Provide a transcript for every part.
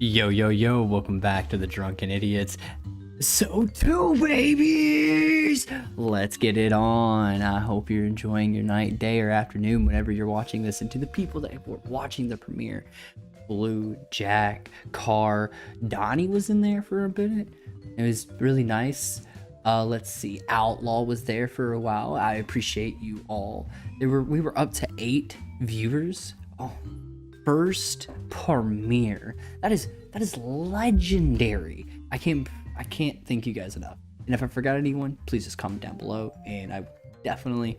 Yo, yo, yo, welcome back to the Drunken Idiots. So two babies! Let's get it on. I hope you're enjoying your night, day, or afternoon whenever you're watching this. And to the people that were watching the premiere, Blue, Jack, Carr, Donnie was in there for a bit. It was really nice. Let's see, Outlaw was there for a while. I appreciate you all. We were up to 8 viewers. Oh, first premiere. That is legendary. I can't thank you guys enough. And if I forgot anyone, please just comment down below and I will definitely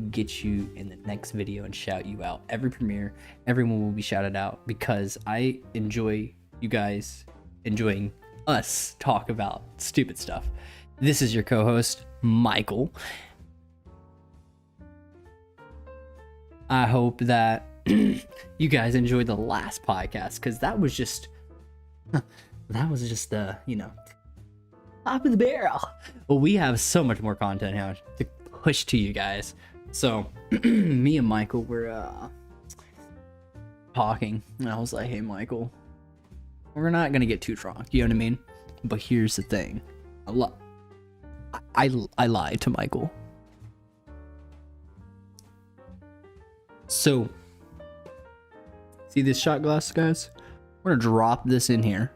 get you in the next video and shout you out. Every premiere, everyone will be shouted out because I enjoy you guys enjoying us talk about stupid stuff. This is your co-host, Michael. I hope that you guys enjoyed the last podcast because that was just the, top of the barrel. Well, we have so much more content now to push to you guys. So me and Michael were talking and I was like, hey Michael, we're not gonna get too drunk, you know what I mean? But here's the thing. I lied to Michael. So see this shot glass, guys? We're gonna drop this in here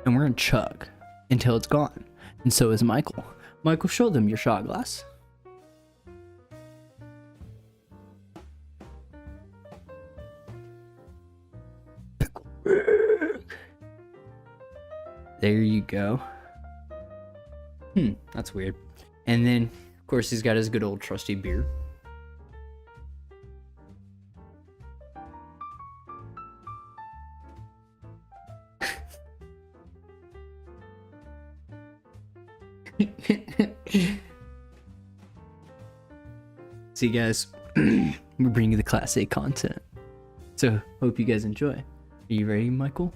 and we're gonna chug until it's gone. And so is Michael. Michael, show them your shot glass. There you go. That's weird. And then, of course, he's got his good old trusty beer. See, guys, we're bringing you the Class A content. So, hope you guys enjoy. Are you ready, Michael?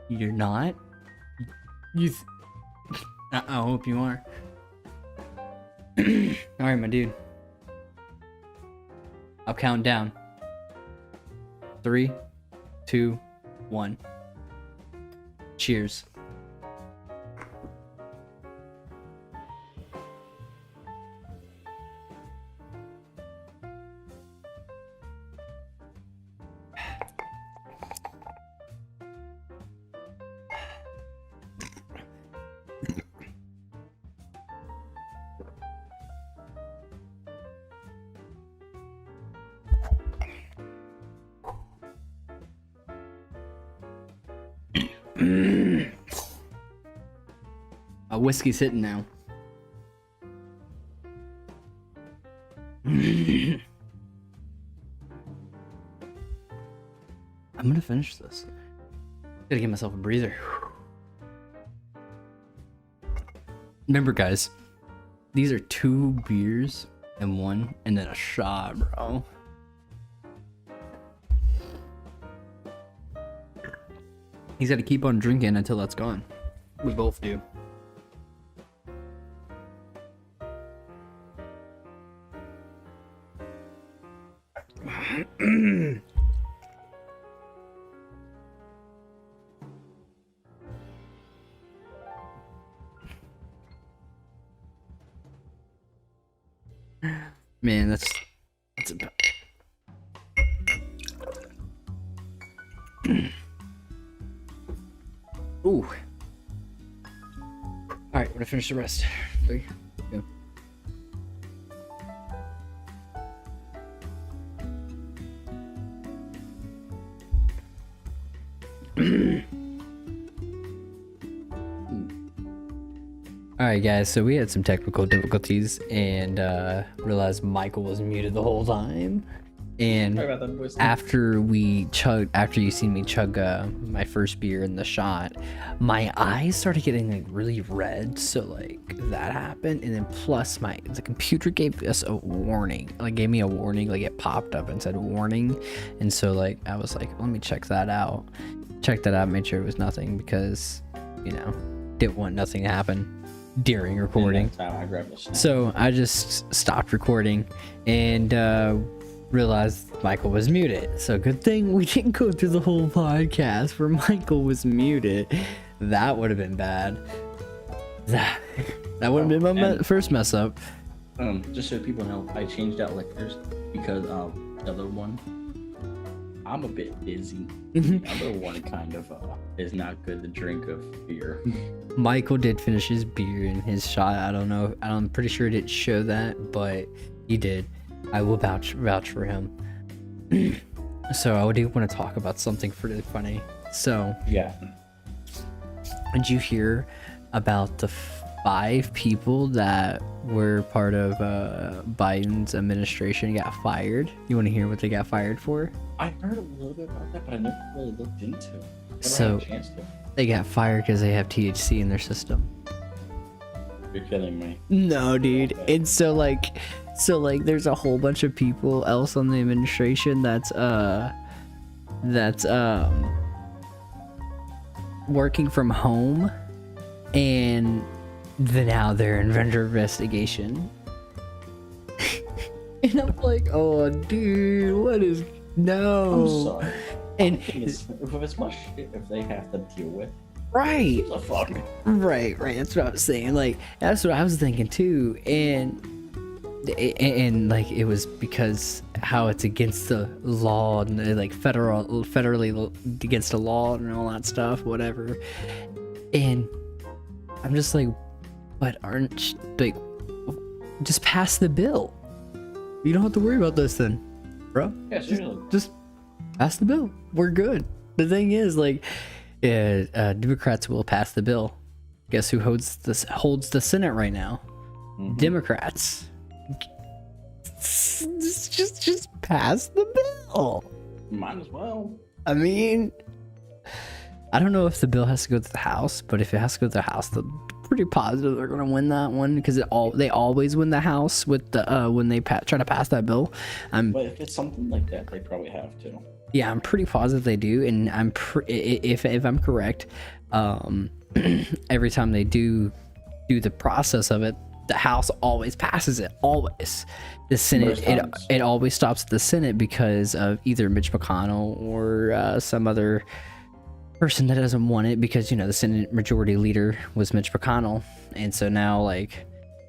You're not? I hope you are. Alright, my dude. I'll count down. 3, 2, 1. Cheers. A whiskey's hitting now. I'm gonna finish this. Gotta give myself a breather. Remember, guys, these are 2 beers and 1 and then a shot, bro. He's got to keep on drinking until that's gone. We both do. Man, that's about. Ooh. Alright, we're gonna finish the rest. 3, 2. Alright guys, so we had some technical difficulties and realized Michael was muted the whole time. And after you see me chug my first beer in the shot, my eyes started getting like really red. So like that happened, and then plus the computer gave us a warning, gave me a warning, like it popped up and said warning, and so like I was like, let me check that out, made sure it was nothing because didn't want nothing to happen during recording. So I just stopped recording and realized Michael was muted. So good thing we didn't go through the whole podcast where Michael was muted. That would have been bad. That would have been my first mess up. Just so people know, I changed out liquors because the other one, I'm a bit busy. The other one kind of is not good to drink of beer. Michael did finish his beer and his shot. I don't know. I'm pretty sure it didn't show that, but he did. I will vouch for him. So I do want to talk about something pretty funny. So Yeah. did you hear about the 5 people that were part of Biden's administration got fired? You want to hear what they got fired for? I heard a little bit about that, but I never really looked into it. Never So- had a chance to. They got fired because they have THC in their system. You're kidding me. No, dude. Okay. And so like there's a whole bunch of people else on the administration that's working from home, and now they're under investigation. And I'm like, oh dude, what is no? I'm sorry. And If it's much shit if they have to deal with, right. the fuck. Right. That's what I was saying. Like, that's what I was thinking too. And like, it was because how it's against the law and like federally against the law and all that stuff, whatever. And I'm just like, but like, just pass the bill. You don't have to worry about this then, bro. Yeah, seriously. Just pass the bill. We're good. The thing is, like, Democrats will pass the bill. Guess who holds the Senate right now? Mhm. Democrats. Just pass the bill. Might as well. I mean, I don't know if the bill has to go to the House, but if it has to go to the House, I'm pretty positive they're gonna win that one because they always win the House with the when they try to pass that bill. But if it's something like that, they probably have to. Yeah, I'm pretty positive they do, and if I'm correct, every time they do the process of it, the House always passes it. Always, the Senate it always stops at the Senate because of either Mitch McConnell or some other person that doesn't want it, because the Senate Majority Leader was Mitch McConnell, and so now like,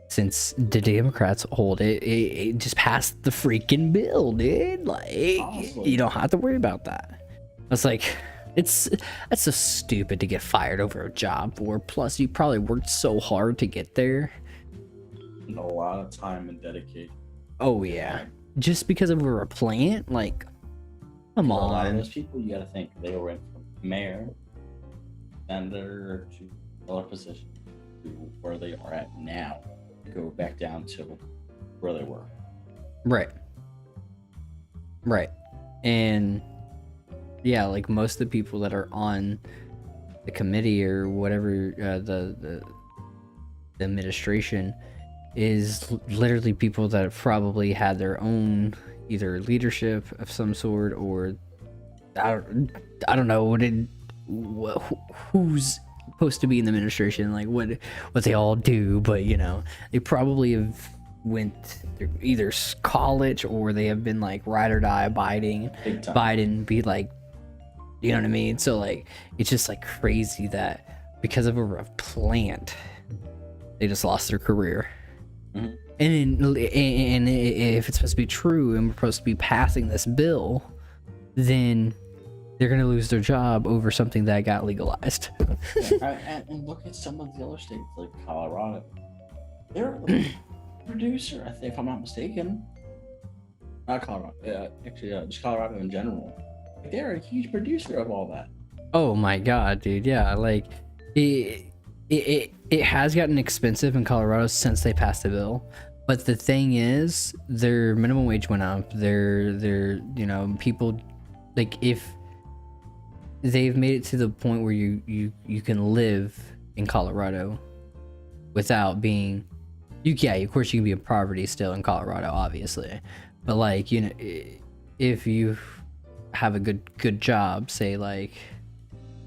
since the Democrats hold it, it just passed the freaking bill, dude. Like, Awesome. you don't have to worry about that. It's like, that's so stupid to get fired over a job for. Plus, you probably worked so hard to get there. And a lot of time and dedication. Oh yeah, just because of a plant, like, come A lot of on. those people, you gotta think they went from mayor, senator to other position to where they are at now. Go back down to where they were. Right. And yeah, like most of the people that are on the committee or whatever, the administration is literally people that have probably had their own either leadership of some sort, or I don't know who's supposed to be in the administration, like what they all do, but they probably have went through either college or they have been like ride or die Big time. Biden be like, you know what I mean? So like, it's just like crazy that because of a plant, they just lost their career. Mhm. And if it's supposed to be true and we're supposed to be passing this bill, then they're gonna lose their job over something that got legalized. And look at some of the other states like Colorado. They're a producer, I think, if I'm not mistaken. Not Colorado. Actually, just Colorado in general. They're a huge producer of all that. Oh my god, dude! Yeah, like it has gotten expensive in Colorado since they passed the bill. But the thing is, their minimum wage went up. Their people, like, if they've made it to the point where you can live in Colorado without being, of course you can be in poverty still in Colorado, obviously, but like, if you have a good job, say like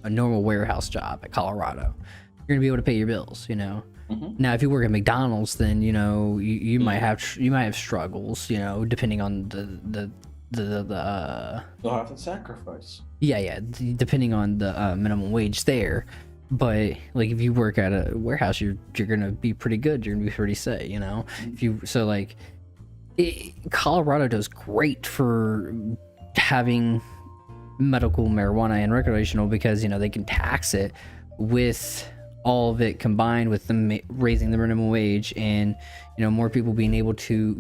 a normal warehouse job at Colorado, you're gonna be able to pay your bills, Now, if you work at McDonald's, then you might have struggles, depending on the You'll have to sacrifice. depending on the minimum wage there. But like if you work at a warehouse, you're gonna be pretty good. You're gonna be pretty set, If you Colorado does great for having medical marijuana and recreational because they can tax it with all of it combined with them raising the minimum wage and more people being able to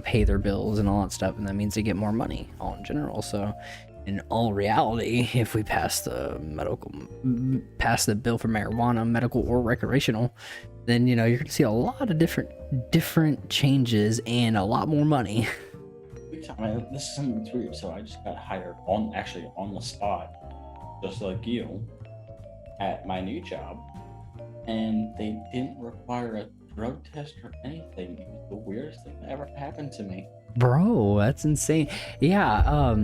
pay their bills and all that stuff, and that means they get more money all in general. So in all reality, if we pass the bill for marijuana, medical or recreational, then you're gonna see a lot of different changes and a lot more money. This is something that's weird. So I just got hired on the spot, just like you, at my new job, and they didn't require a drug test or anything. It was the weirdest thing that ever happened to me. Bro, that's insane. Yeah,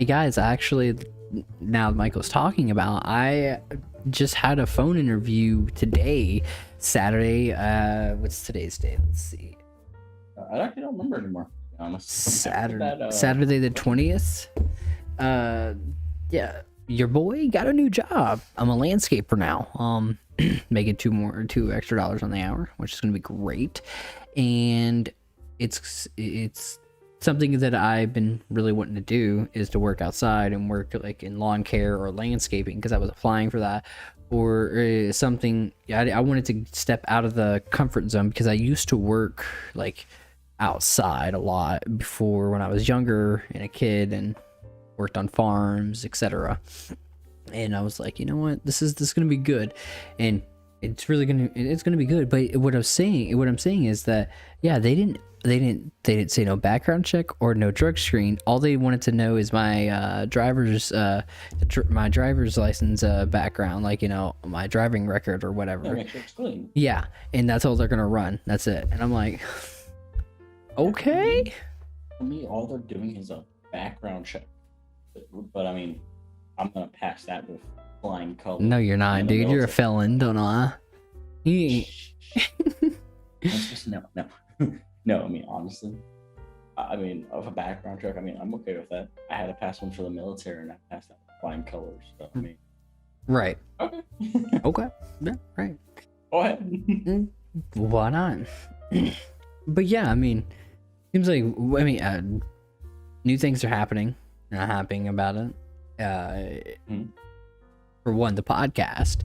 guys, actually, now that Michael's talking about, I just had a phone interview today, Saturday. What's today's date? Let's see. I actually don't remember anymore, to be honest. Saturday the 20th. Yeah, your boy got a new job. I'm a landscaper now. Making $2 extra on the hour, which is gonna be great, and it's something that I've been really wanting to do is to work outside and work like in lawn care or landscaping, because I was applying for that, or something. I wanted to step out of the comfort zone because I used to work like outside a lot before when I was younger and a kid and worked on farms, etc. And I was like, you know what, this is gonna be good, and it's gonna be good. But what I'm saying is that they didn't say no background check or no drug screen. All they wanted to know is my driver's license background, like my driving record or whatever. Make sure it's clean. Yeah, and that's all they're gonna run. That's it. And I'm like, okay. For me, all they're doing is a background check. But I mean, I'm gonna pass that with flying colors. No, you're not, dude. You're a felon, don't lie. No, I mean, honestly, of a background check, I'm okay with that. I had to pass one for the military, and I passed that with flying colors. So, right. Okay. Okay. Yeah, right. Go ahead. Why not? But yeah, seems like, new things are happening. Not happy about it. For one, the podcast,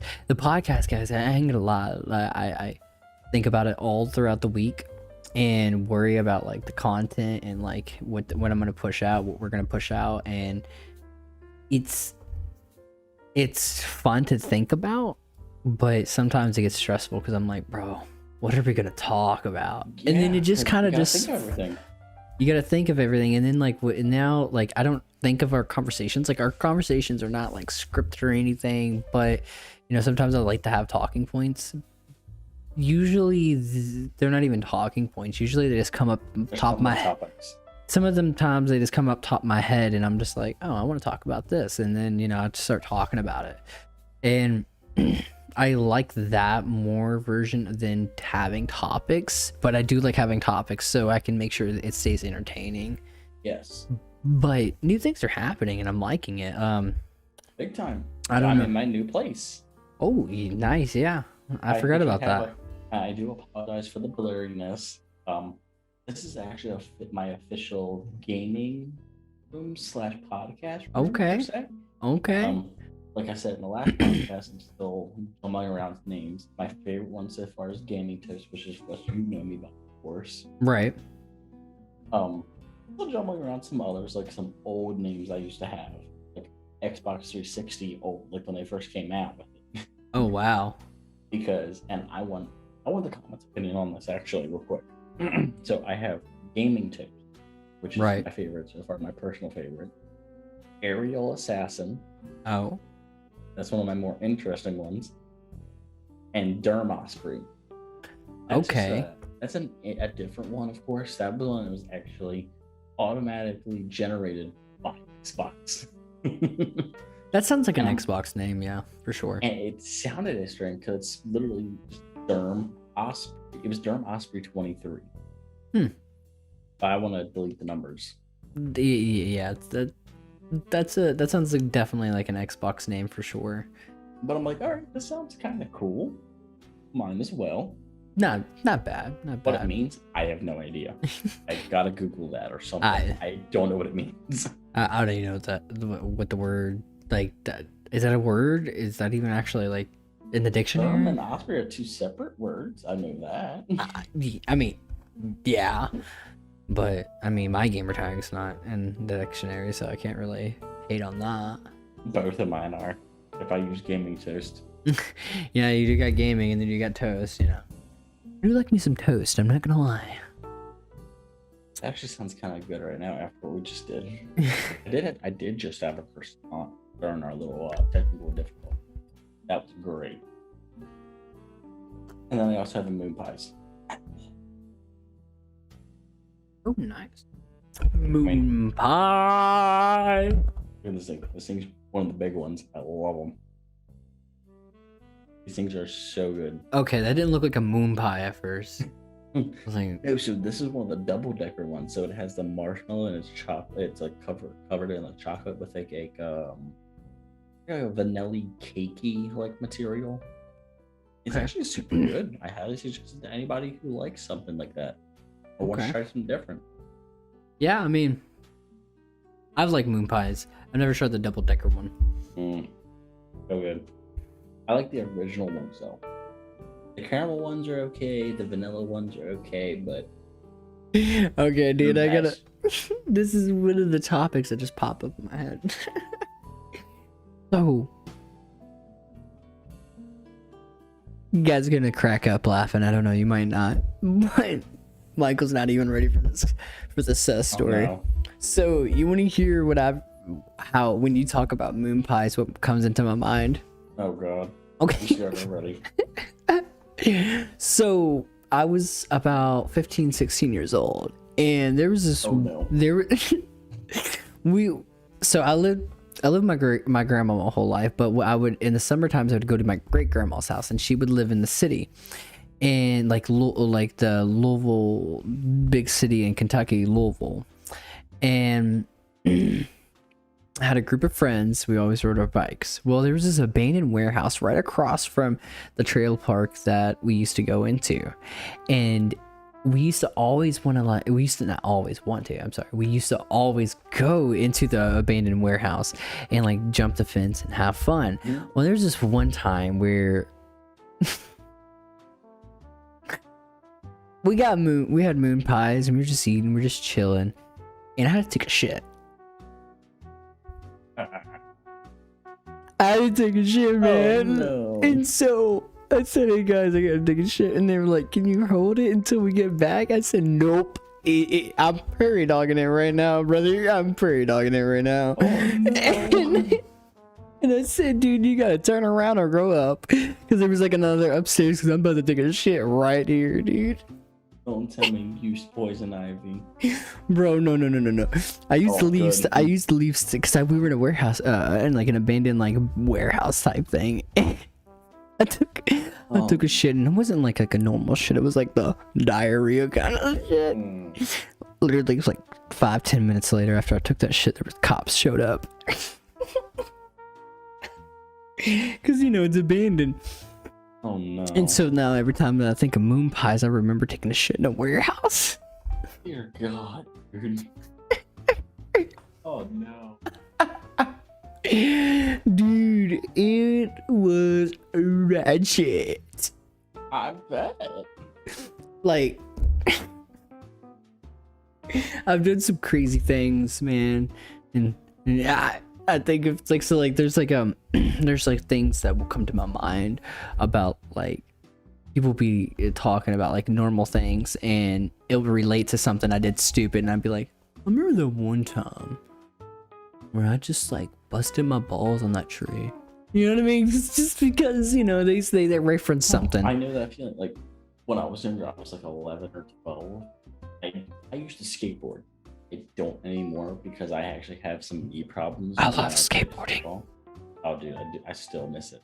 guys, I ain't gonna lie. I think about it all throughout the week and worry about like the content and like what I'm gonna push out, what we're gonna push out, and it's fun to think about, but sometimes it gets stressful because I'm like, bro, what are we gonna talk about? And then it just kind of just you gotta think of everything, and then now I don't think of our conversations. Like, our conversations are not like scripted or anything, but sometimes I like to have talking points. Usually they're not even talking points. Usually they just come up top of my head. Some of them times they just come up top of my head, and I'm just like, oh, I want to talk about this, and then I just start talking about it. And I like that more version than having topics, but I do like having topics so I can make sure that it stays entertaining. Yes. But new things are happening and I'm liking it. Big time. I'm in my new place. Oh, nice. Yeah. I forgot about that. I do apologize for the blurriness. This is actually my official gaming room / podcast room. Okay. Like I said in the last podcast, I'm still jumbling around names. My favorite one so far is Gaming Tips, which is what you know me by, of course. Right. Still jumbling around some others, like some old names I used to have, like Xbox 360 old, like when they first came out with it. Oh wow. I want the comments opinion on this actually real quick. So I have Gaming Tips, which is my favorite so far, my personal favorite. Aerial Assassin. Oh. That's one of my more interesting ones. And Dermosprey. Okay. That's a different one, of course. That one was actually automatically generated by Xbox. That sounds like an Xbox name, yeah, for sure. And it sounded strange because it's literally just Derm Osprey. It was Durham Osprey 23. Hmm. But I want to delete the numbers. Yeah, that sounds like definitely like an Xbox name for sure. But I'm like, all right, this sounds kind of cool. Mine as well. Not bad, not What it bad. means, I have no idea. I gotta Google that or something. I don't know what it means. I don't even know what the word like that is. That a word? Is that even actually like in the Durham dictionary? and Osprey are two separate words. I know that. I mean, yeah, but I mean, my gamer tag's not in the dictionary, so I can't really hate on that. Both of mine are. If I use gaming toast. Yeah, you do got gaming, and then you got toast. You know, I do like me some toast. I'm not gonna lie. It actually sounds kind of good right now after what we just did. I did just have a croissant during our little technical difficulty. That was great. And then I also have the moon pies. Oh, nice. Moon pie. Look at this thing. This thing's one of the big ones. I love them. These things are so good. Okay, that didn't look like a moon pie at first. I was like, No, so this is one of the double decker ones. So it has the marshmallow and it's chocolate. It's like covered in like chocolate with like a vanilla cakey like material. It's Okay. actually super good. I highly suggest it to anybody who likes something like that or wants to Okay. try something different. yeah, I mean, I've liked moon pies. I've never tried the double decker one. So good. I like the original ones though. The caramel ones are okay. The vanilla ones are okay, but Okay, dude, the I gotta. best- This is one of the topics that just pop up in my head. So, you guys are gonna crack up laughing. I don't know, you might not, but Michael's not even ready for this story. Oh, no. So, you want to hear how when you talk about moon pies, what comes into my mind? Oh god. Okay. I'm scared already. So I was about 15, 16 years old, and there was this. Oh, no. I lived with my grandma my whole life, but I would in the summer times I would go to my great grandma's house, and she would live in the city, and like the Louisville, big city in Kentucky, Louisville, and. I had a group of friends. We always rode our bikes. Well, there was this abandoned warehouse right across from the trail park that we used to go into. And we used to always want to we used to not always want to, I'm sorry. We used to always go into the abandoned warehouse and like jump the fence and have fun. Yeah. Well, there's this one time where we had moon pies and we were just eating, we were just chilling. And I had to take a shit. I had to take a shit, man. Oh, no. And so I said, hey guys, I gotta take a shit. And they were like, can you hold it until we get back? I said, nope. I'm prairie dogging it right now, brother. I'm prairie dogging it right now. Oh, no. And I said, dude, you gotta turn around or grow up. Because there was like another upstairs because I'm about to take a shit right here, dude. Don't tell me you used poison ivy. Bro, no. I used to leave. Good. I used to leave because we were in a warehouse, in like an abandoned like warehouse type thing. I took a shit, and it wasn't like a normal shit. It was like the diarrhea kind of shit. Literally, it was like 5-10 minutes later after I took that shit, there was cops showed up. Cause it's abandoned. Oh no. And so now every time that I think of moon pies, I remember taking a shit in a warehouse. Dear God, dude. Oh no. Dude, it was ratchet. I bet. Like, I've done some crazy things, man, and I think it's like so like there's like there's like things that will come to my mind about like people be talking about like normal things, and it'll relate to something I did stupid, and I'd be like, I remember the one time where I just like busted my balls on that tree. You know what I mean? It's just because they reference something. I know that feeling. Like when I was younger, I was like 11 or 12. I used to skateboard. I don't anymore because I actually have some knee problems. I when love was skateboarding. football. Oh, dude, I still miss it.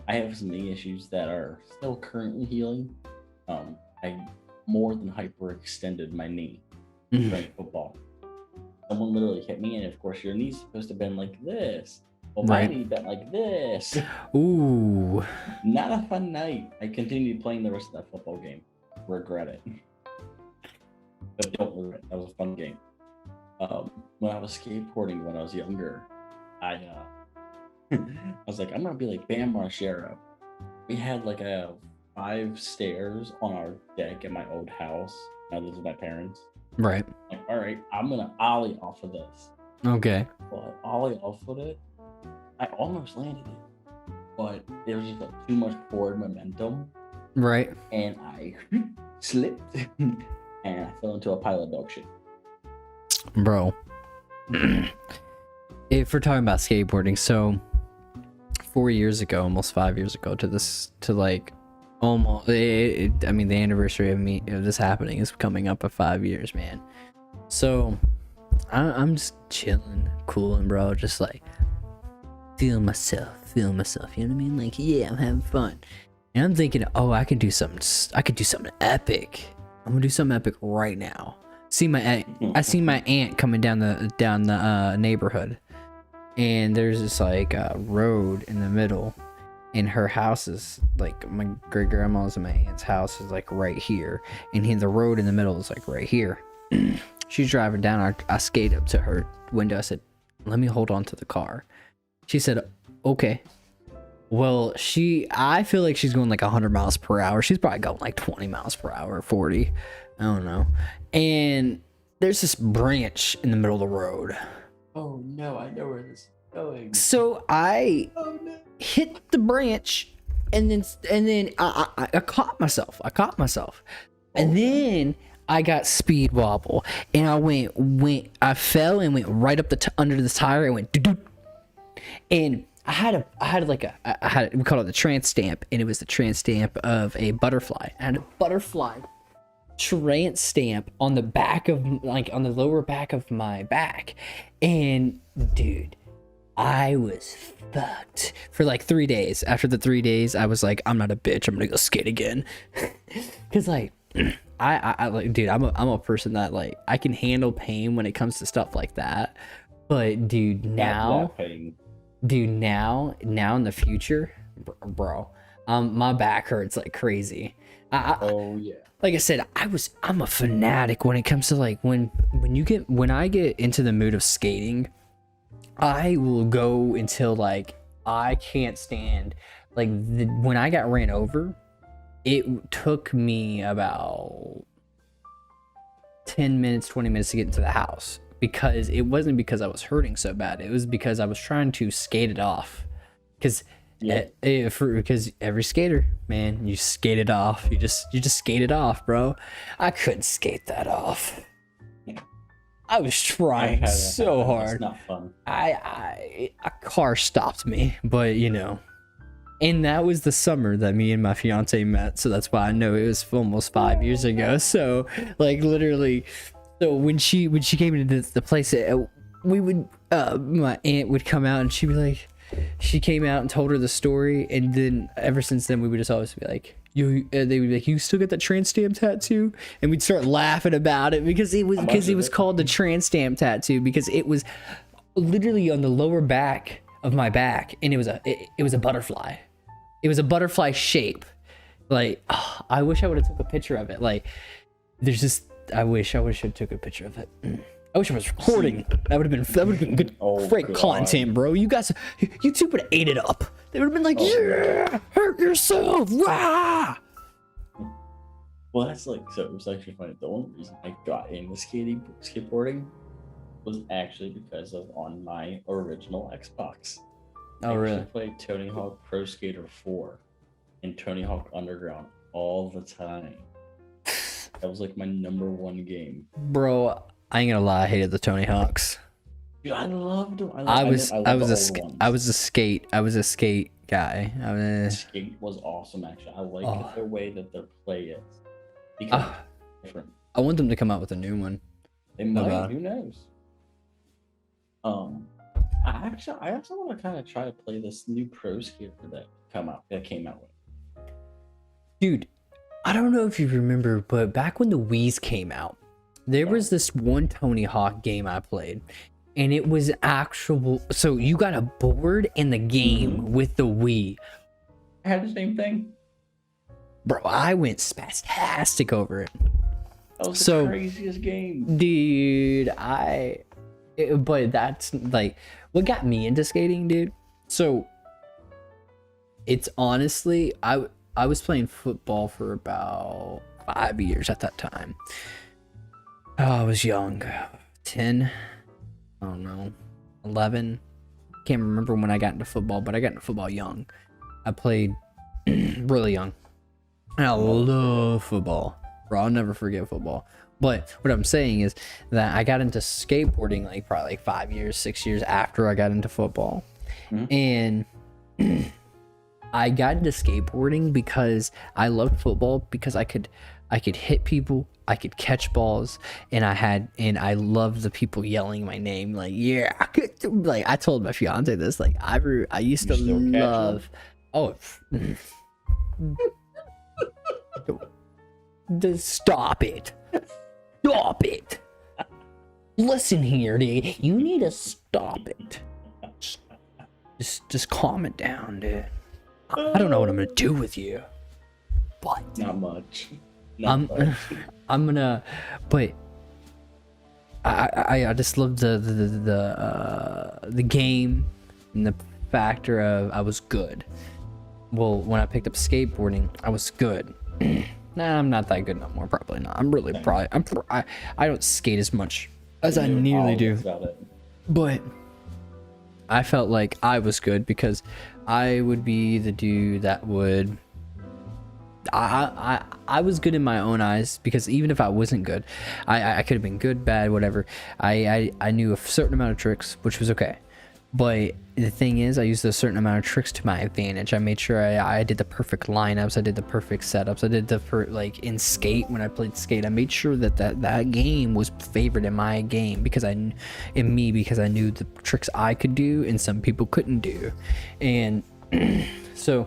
I have some knee issues that are still currently healing. I more than hyperextended my knee playing football. Someone literally hit me, and of course, your knee's supposed to bend like this. Well, my Right. knee bent like this. Ooh. Not a fun night. I continued playing the rest of that football game. Regret it. But don't regret it. That was a fun game. When I was skateboarding when I was younger, I I was like, I'm gonna be like Bam Margera. We had like a 5 stairs on our deck at my old house. I lived with my parents. Right. Like, all right, I'm gonna ollie off of this. Okay. But I ollie off of it. I almost landed it, but there was just like too much forward momentum, Right. and I slipped, and I fell into a pile of dog shit. Bro. If we're talking about skateboarding, so 4 years ago, almost 5 years ago, almost. I mean, the anniversary of this happening is coming up at 5 years, man. So I'm just chilling, cooling, bro. Just like feeling myself. You know what I mean? Like, yeah, I'm having fun. And I'm thinking, oh, I could do something epic. I'm gonna do something epic right now. I see my aunt coming down the neighborhood, and there's this like road in the middle, and her house is like my great grandma's and my aunt's house is like right here, and the road in the middle is like right here. She's driving down. I skate up to her window. I said, "Let me hold on to the car." She said, "Okay." Well, I feel like she's going like 100 miles per hour. She's probably going like 20 miles per hour, 40. I don't know. And there's this branch in the middle of the road. Oh no, I know where this is going. So I hit the branch, and then I caught myself. And then I got speed wobble, and I fell and went right up under the tire. I went doo-doo. And I had we call it the trans stamp, and it was the trans stamp of a butterfly. I had a butterfly trans stamp on the back of on the lower back of my back, and dude, I was fucked for like 3 days. After the 3 days, I was like, I'm not a bitch. I'm gonna go skate again, because like I like, dude, I'm a person that like I can handle pain when it comes to stuff like that, but dude, now in the future, bro, my back hurts like crazy. Oh yeah. Like I said, I'm a fanatic when it comes to like when I get into the mood of skating, I will go until like I can't stand. Like when I got ran over, it took me about 10 minutes, 20 minutes to get into the house, because it wasn't because I was hurting so bad. It was because I was trying to skate it off. Because every skater, man, you skate it off. You just skate it off, bro. I couldn't skate that off. I was trying so hard. It's not fun. A car stopped me, but you know. And that was the summer that me and my fiance met, so that's why I know it was almost 5 years ago. So like literally, so when she came into the place, my aunt would come out and she'd be like, she came out and told her the story, and then ever since then we would just always be like, they would be like, you still got that trans stamp tattoo? And we'd start laughing about it because it was called the trans stamp tattoo, because it was literally on the lower back of my back, and it was a butterfly. It was a butterfly shape. Like, oh, I wish I would have took a picture of it. Like, I wish I took a picture of it. I wish I was recording. That would have been good, great content, bro. You guys, YouTube would have ate it up. They would have been like, yeah, hurt yourself, rah! Well, that's like, so it was actually funny. The only reason I got into skateboarding was actually because of on my original Xbox. Oh, really? I played Tony Hawk Pro Skater 4 and Tony Hawk Underground all the time. That was like my #1 game. Bro, I ain't gonna lie, I hated the Tony Hawks. Dude, I loved them. I was a skate guy. Skate was awesome, actually. I like the way that their play is. Because it's different. I want them to come out with a new one. They might, who knows? I also want to kind of try to play this new Pro Skater that came out with. Dude, I don't know if you remember, but back when the Wii's came out, there was this one Tony Hawk game I played, and it was actual. So you got a board in the game with the Wii. I had the same thing. Bro, I went spastic over it. That was the craziest game. Dude, but that's like what got me into skating, dude. So it's honestly, I was playing football for about 5 years at that time. Oh, I was young, 10, I don't know, 11. Can't remember when I got into football, but I got into football young. I played really young. And I love football. Bro, I'll never forget football. But what I'm saying is that I got into skateboarding like probably like 5 years, 6 years after I got into football. And I got into skateboarding because I loved football, because I could hit people, I could catch balls, and I loved the people yelling my name, like, yeah, like I told my fiance this, like I used to love, stop it. Listen here, dude. You need to stop it. Just calm it down, dude. I don't know what I'm gonna do with you, but not much. I'm gonna, but I just love the game and the factor of I was good. Well, when I picked up skateboarding, I was good. Nah, I'm not that good no more. Probably not. I'm really probably I don't skate as much as I nearly do. But I felt like I was good because I would be the dude that would. I was good in my own eyes, because even if I wasn't good, I could have been good, bad, whatever. I knew a certain amount of tricks, which was okay. But the thing is, I used a certain amount of tricks to my advantage. I made sure I did the perfect lineups. I did the perfect setups. I did like in skate, when I played skate, I made sure that game was favored in my game, because I knew the tricks I could do and some people couldn't do. And so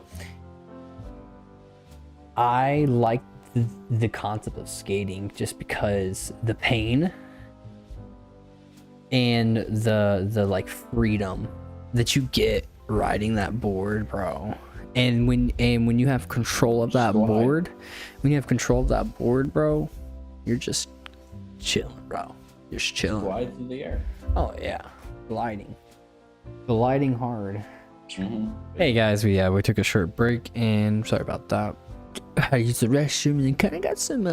I like the concept of skating just because the pain and the like freedom that you get riding that board, bro. And when you have control of that board, bro, you're just chilling, bro. You're just chilling. Glide through the air. Oh yeah, gliding hard. Mm-hmm. Hey guys, we took a short break, and sorry about that. I used the restroom and kind of got some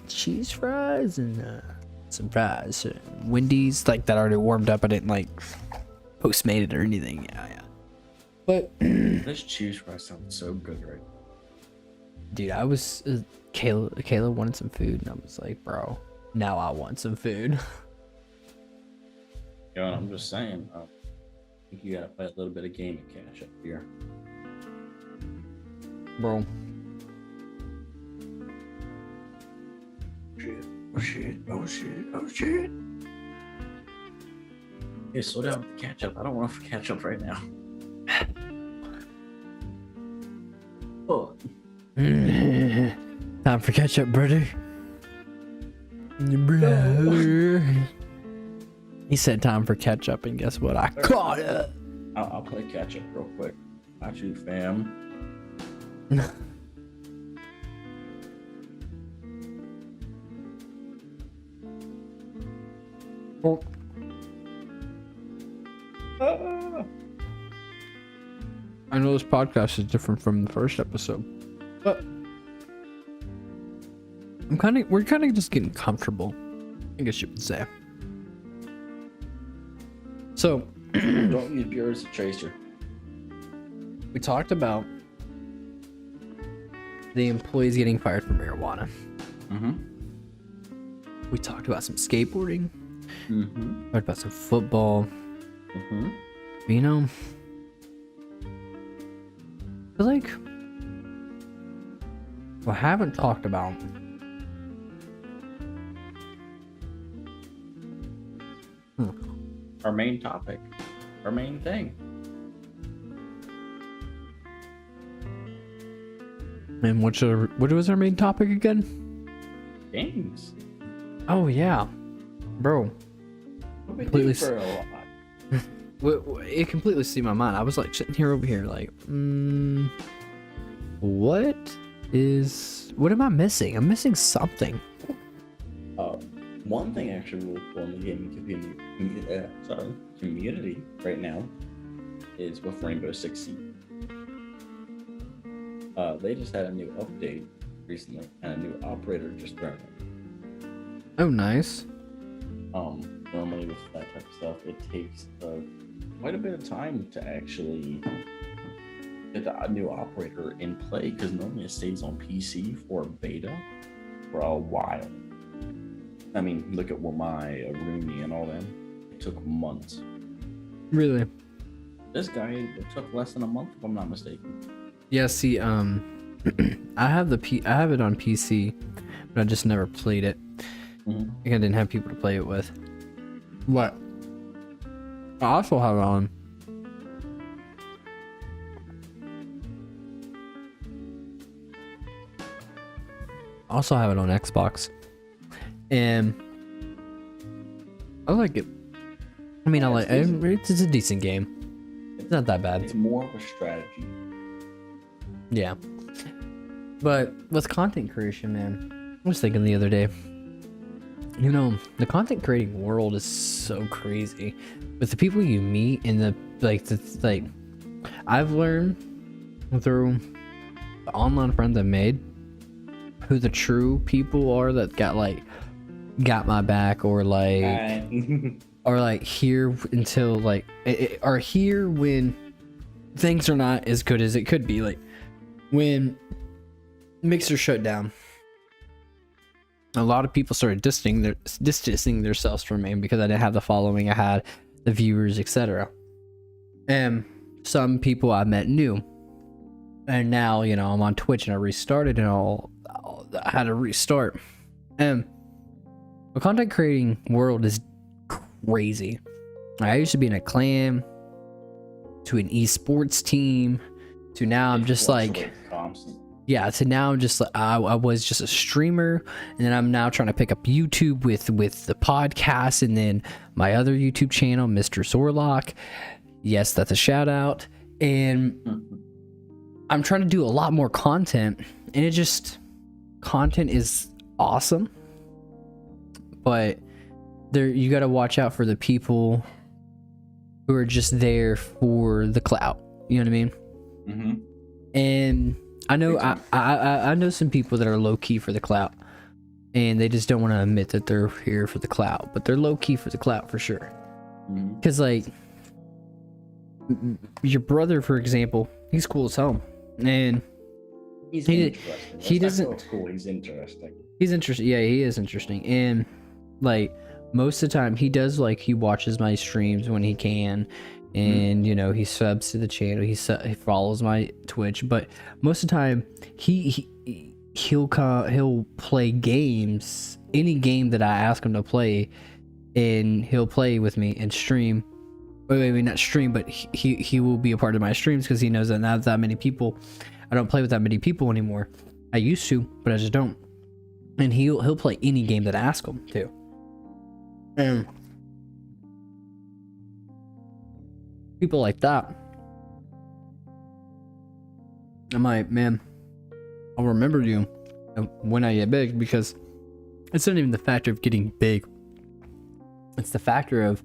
cheese fries and some fries, Wendy's, like that already warmed up. I didn't like Postmate it or anything. Yeah. But this cheese fries sounds so good, right? Dude, I was Kayla wanted some food, and I was like, bro, now I want some food. Yeah, I'm just saying. I think you gotta play a little bit of game of cash up here, bro. Oh shit. Hey, slow down with the ketchup. I don't want to catch up right now. Oh. Time for ketchup, brother. He said time for ketchup, and guess what? I caught it. I'll play catch up real quick. Got you, fam. Well, I know this podcast is different from the first episode, but we're kind of just getting comfortable, I guess you would say. So, don't use beer as a chaser. We talked about the employees getting fired for marijuana. Mm-hmm. We talked about some skateboarding. Mm-hmm. Talked about some football. Mm-hmm. You know, I feel like what I haven't talked about our main topic, our main thing. And what was our main topic again? Games. Oh yeah, bro. Completely. For a lot. It completely slipped my mind. I was like sitting here over here, like, what am I missing? I'm missing something. One thing actually really cool in the gaming community right now is with Rainbow Six Siege. They just had a new update recently, and a new operator just thrown in. Oh, nice. Normally with that type of stuff, it takes quite a bit of time to actually get the new operator in play, because normally it stays on PC for beta for a while. I mean, look at Wamai, Rooney, and all them. It took months. Really? This guy, it took less than a month, if I'm not mistaken. Yeah. See, I have I have it on PC, but I just never played it. Mm-hmm. I didn't have people to play it with. What? I also have it on. I also have it on Xbox, and I like it. I mean, Yeah, it's a decent game. It's not that bad. It's more of a strategy. Yeah, but with content creation, man, I was thinking the other day. You know, the content creating world is so crazy. With the people you meet and the I've learned through the online friends I've made who the true people are that got my back, or or like here until are here when things are not as good as it could be. Like when Mixer shut down, a lot of people started distancing themselves from me because I didn't have the following I had, the viewers, etc. And some people I met new, and now I'm on Twitch and I restarted, and I had to restart. And the content creating world is crazy. I used to be in a clan, to an esports team, to now I'm just like. Yeah, so now I'm just I was just a streamer, and then I'm now trying to pick up YouTube with the podcast, and then my other YouTube channel, Mr. Zorlock. Yes, that's a shout out. And I'm trying to do a lot more content, and content is awesome, but you got to watch out for the people who are just there for the clout. You know what I mean? Mm-hmm. And I know I know some people that are low key for the clout, and they just don't want to admit that they're here for the clout, but they're low key for the clout for sure. Because like your brother, for example, he's cool as hell, and he doesn't. Cool. He's interesting. He's interesting. Yeah, he is interesting, and like most of the time, he watches my streams when he can. And he subs to the channel. He follows my Twitch, but most of the time he'll play games, any game that I ask him to play, and he'll play with me and stream. Wait, not stream, but he will be a part of my streams because he knows that not that many people. I don't play with that many people anymore. I used to, but I just don't. And he'll play any game that I ask him to. And people like that, I'm like, man, I'll remember you when I get big, because it's not even the factor of getting big. It's the factor of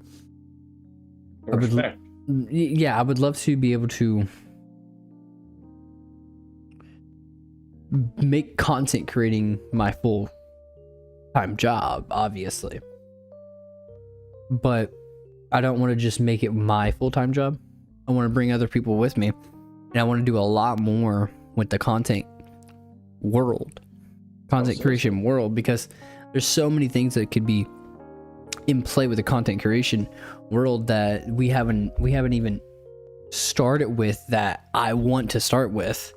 I would love to be able to make content creating my full-time job, obviously. But I don't want to just make it my full-time job. I want to bring other people with me, and I want to do a lot more with the content creation world, because there's so many things that could be in play with the content creation world that we haven't even started with, that I want to start with.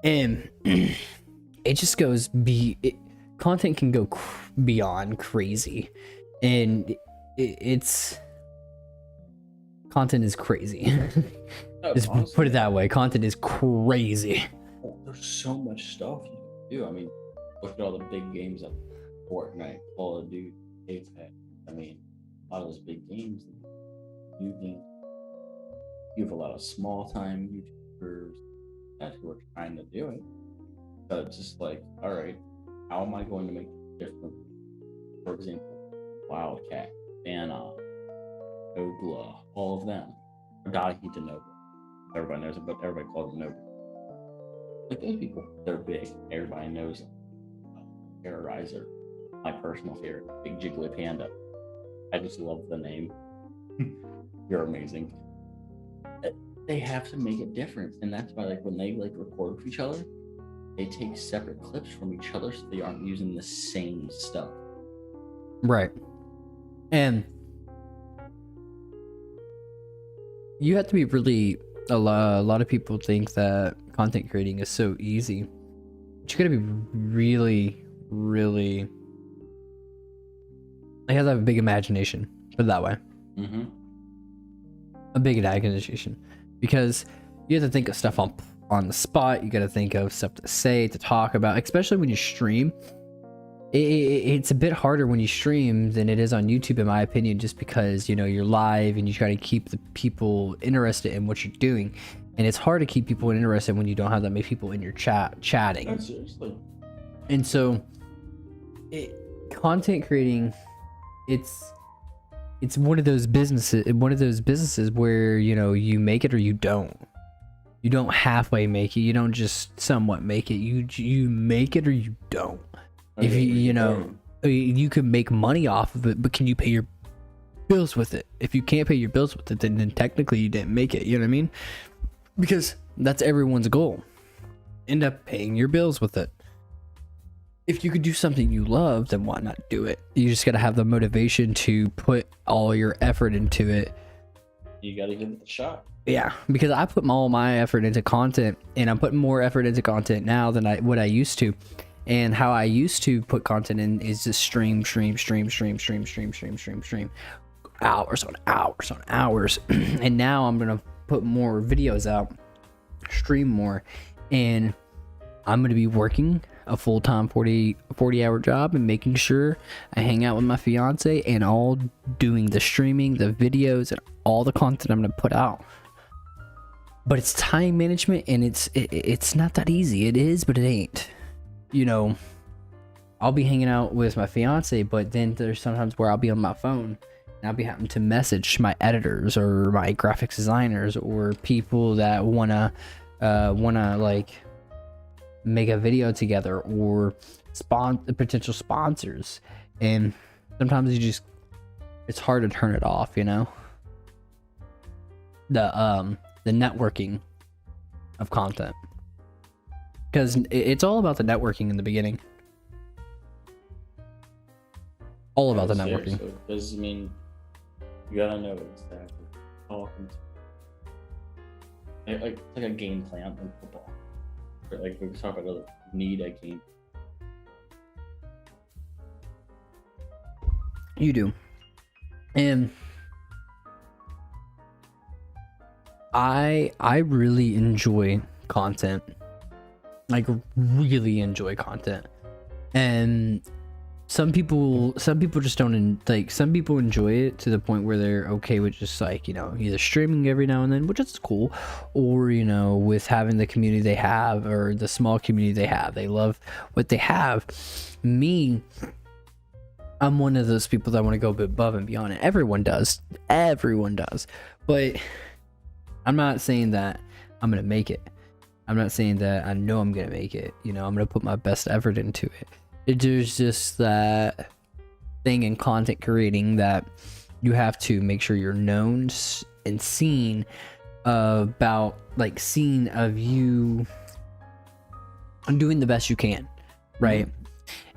And it just goes content can go beyond crazy, and content is crazy. Just put it that way. Content is crazy. there's so much stuff you can do. I mean, look at all the big games like Fortnite, Call of Duty, Apex. I mean, a lot of those big games, you can you have a lot of small time YouTubers that who are trying to do it. But it's just like, all right, how am I going to make it different? For example, Wildcat, Banna, Nobla, all of them. Dahita Nobla. Everybody knows it, but everybody calls them Nobla. Like those people, they're big. Everybody knows them. Terrorizer, my personal favorite, Big Jiggly Panda. I just love the name. You're amazing. They have to make it different, and that's why, like, when they like record with each other, they take separate clips from each other so they aren't using the same stuff. Right. And you have to be really a lot of people think that content creating is so easy, but you gotta be really I have to have a big imagination, put it that way. Mm-hmm. A big imagination, because you have to think of stuff on the spot. You got to think of stuff to say, to talk about, especially when you stream. It's a bit harder when you stream than it is on YouTube, in my opinion, just because, you know, you're live and you try to keep the people interested in what you're doing, and it's hard to keep people interested when you don't have that many people in your chatting. No, seriously. And so content creating, it's one of those businesses where, you know, you make it or you don't. You don't halfway make it. You don't just somewhat make it. You make it or you don't. If you know, you can make money off of it, but can you pay your bills with it? If you can't pay your bills with it, then technically you didn't make it. You know what I mean? Because that's everyone's goal. End up paying your bills with it. If you could do something you love, then why not do it? You just got to have the motivation to put all your effort into it. You got to give it a shot. Yeah, because I put all my effort into content, and I'm putting more effort into content now than what I used to. And how I used to put content in is just stream, hours on hours. And now I'm gonna put more videos out, stream more, and I'm gonna be working a full-time 40-hour job and making sure I hang out with my fiance and all doing the streaming, the videos, and all the content I'm gonna put out. But it's time management, and it's not that easy. It is, but it ain't. You know, I'll be hanging out with my fiance, but then there's sometimes where I'll be on my phone and I'll be having to message my editors or my graphics designers or people that wanna like make a video together, or potential sponsors. And sometimes it's hard to turn it off, you know. The networking of content, because it's all about the networking in the beginning. All about the networking. Because, I mean, you gotta know exactly talking to. It's like a game plan in football. Like we talk about, need a game. You do. And I really enjoy content. Like, really enjoy content. And some people just don't like. Some people enjoy it to the point where they're okay with just, like, you know, either streaming every now and then, which is cool, or, you know, with having the community they have, or the small community they have. They love what they have. Me, I'm one of those people that want to go above and beyond it. Everyone does, but I'm not saying that I'm gonna make it. I'm not saying that I know I'm gonna make it. You know, I'm gonna put my best effort into it. There's just that thing in content creating that you have to make sure you're known and seen, seen of you doing the best you can, right? Mm-hmm.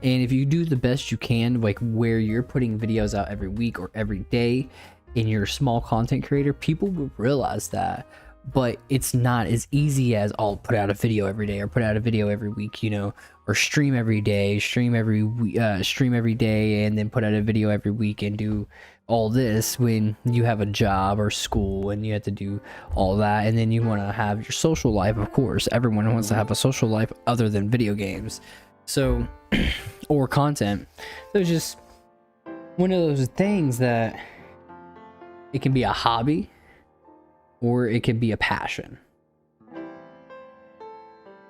And if you do the best you can, like where you're putting videos out every week or every day, and you're a small content creator, people will realize that. but it's not as easy as I'll put out a video every day or put out a video every week, you know, or stream every day, stream every day, and then put out a video every week and do all this when you have a job or school and you have to do all that, and then you want to have your social life. Of course, everyone wants to have a social life other than video games, so or content. So it's just one of those things that it can be a hobby or it can be a passion.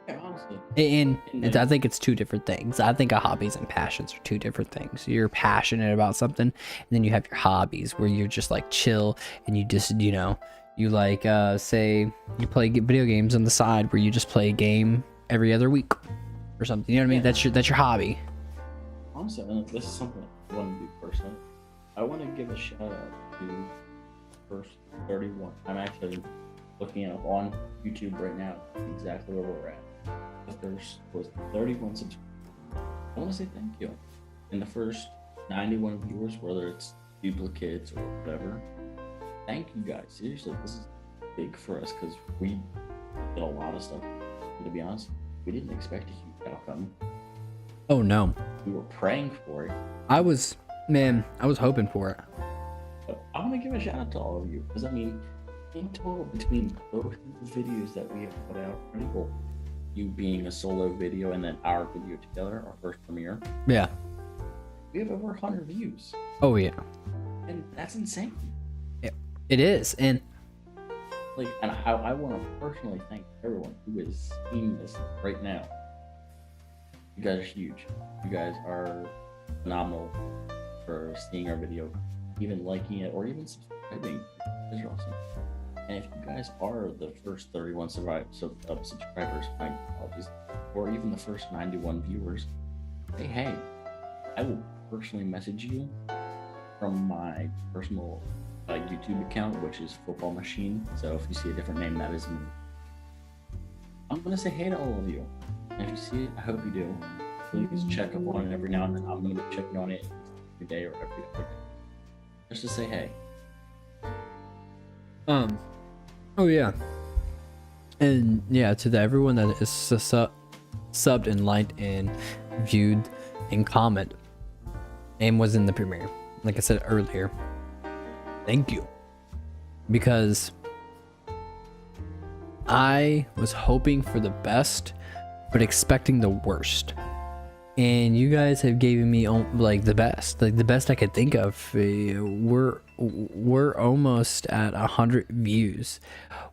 Yeah, honestly. And I think it's two different things. I think hobbies and passions are two different things. You're passionate about something, and then you have your hobbies where you're just like chill and you just, you know, you like say you play video games on the side where you just play a game every other week or something. You know what I mean? That's your hobby. Honestly, and this is something I want to do personally. I want to give a shout out to the first 31. I'm actually looking up on YouTube right now exactly where we're at. If there's was 31 subscribers, I want to say thank you. And the first 91 viewers, whether it's duplicates or whatever, thank you guys. Seriously, this is big for us because we did a lot of stuff. To be honest, we didn't expect a huge outcome. Oh no. We were praying for it. I was hoping for it. But I want to give a shout out to all of you because I mean, in total, between both the videos that we have put out, pretty cool. You being a solo video and then our video together, our first premiere. Yeah. We have over 100 views. Oh yeah. And that's insane. It is, and like, and I want to personally thank everyone who is seeing this right now. You guys are huge. You guys are phenomenal for seeing our video, even liking it, or even subscribing. You guys are awesome. And if you guys are the first 31 subscribers, my apologies, or even the first 91 viewers, say hey. I will personally message you from my personal YouTube account, which is Football Machine. So if you see a different name, that is me. I'm gonna say hey to all of you. And if you see it, I hope you do. Please check up on it every now and then. I'm gonna be checking on it every day or every other day, just to say hey. Oh yeah. And yeah, to everyone that is subbed and liked and viewed and comment and was in the premiere, like I said earlier, thank you, because I was hoping for the best but expecting the worst, and you guys have given me like the best I could think of. We're almost at 100 views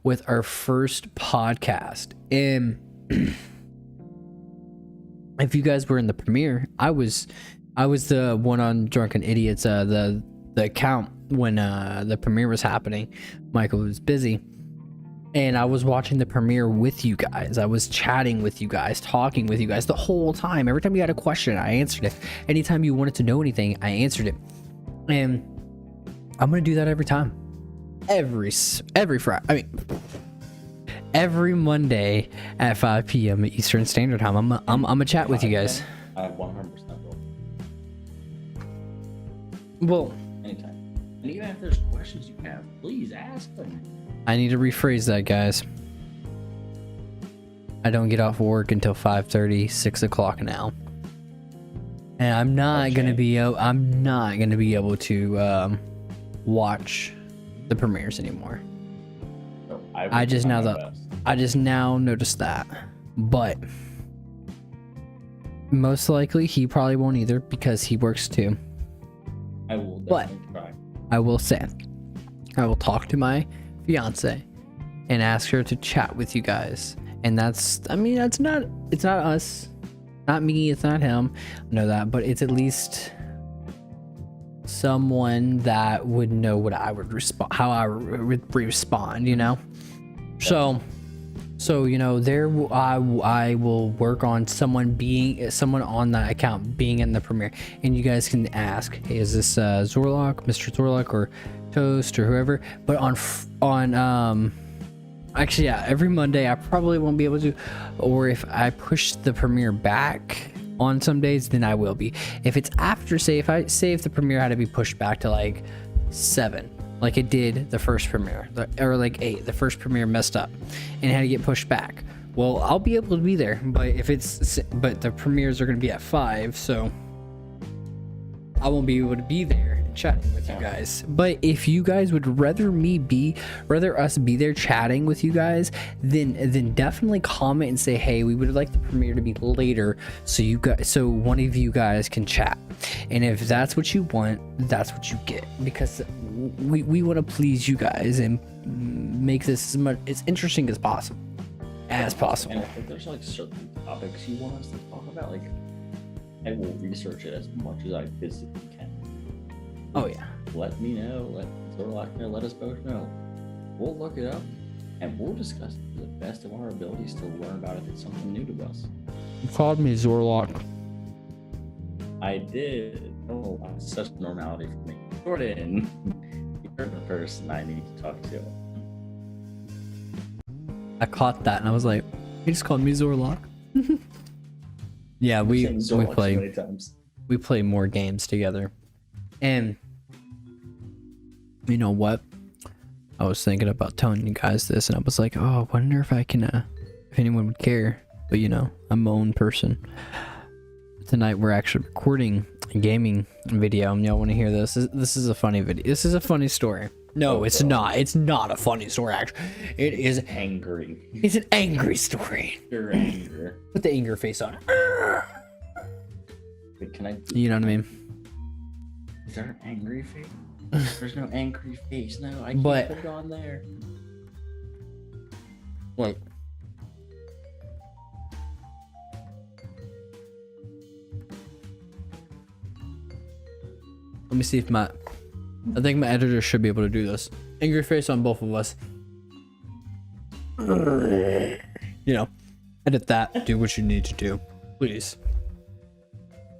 with our first podcast, and if you guys were in the premiere, I was the one on Drunken Idiots, the account when the premiere was happening. Michael was busy, and I was watching the premiere with you guys. I was chatting with you guys, talking with you guys the whole time. Every time you had a question, I answered it. Anytime you wanted to know anything, I answered it. And I'm gonna do that every time, every Friday. I mean, every Monday at 5 p.m. Eastern Standard Time. I'm gonna chat with you guys. I 100% will. Well, Anytime. And even if there's questions you have, please ask them. I need to rephrase that, guys. I don't get off work until 5:30, 6 o'clock now, and I'm not gonna be able to watch the premieres anymore. So I just now noticed that, but most likely he probably won't either because he works too. I will definitely try. I will talk to my fiance and ask her to chat with you guys, and it's not us, not me, it's not him, I know that, but it's at least someone that would know what I would respond, how I would respond, you know. So you know, I will work on someone on that account being in the premiere, and you guys can ask, hey, is this Zorlock, Mr. Zorlock, or Toast, or whoever. But on actually, yeah, every Monday I probably won't be able to, or if I push the premiere back on some days, then I will be. If it's after, if the premiere had to be pushed back to like 7, like it did the first premiere, or like 8, the first premiere messed up and had to get pushed back. Well, I'll be able to be there, but but the premieres are going to be at 5, so I won't be able to be there and chatting with you guys. But if you guys would rather us be there chatting with you guys, then definitely comment and say, hey, we would like the premiere to be later, so one of you guys can chat. And if that's what you want, that's what you get, because we want to please you guys and make this as interesting as possible. And if there's like certain topics you want us to talk about, like, I will research it as much as I physically can. Oh yeah. Let me know. Let Zorlak know. Let us both know. We'll look it up and we'll discuss it to the best of our abilities to learn about it if it's something new to us. You called me Zorlak. I did. Oh, that's such normality for me. Jordan, you're the person I need to talk to. I caught that and I was like, he just called me Zorlak. Yeah, we play more games together. And you know what? I was thinking about telling you guys this, and I was like, oh, I wonder if I can, if anyone would care. But you know, I'm my own person. Tonight we're actually recording a gaming video, and y'all want to hear this? This is a funny video. This is a funny story. No, it's not. It's not a funny story, actually. It is angry. It's an angry story. You're angry. Put the anger face on. Wait, can I? You know what I mean? Is there an angry face? There's no angry face. No, I can't put it on there. Wait. Let me see if I think my editor should be able to do this. Angry face on both of us. You know, edit that. Do what you need to do, please.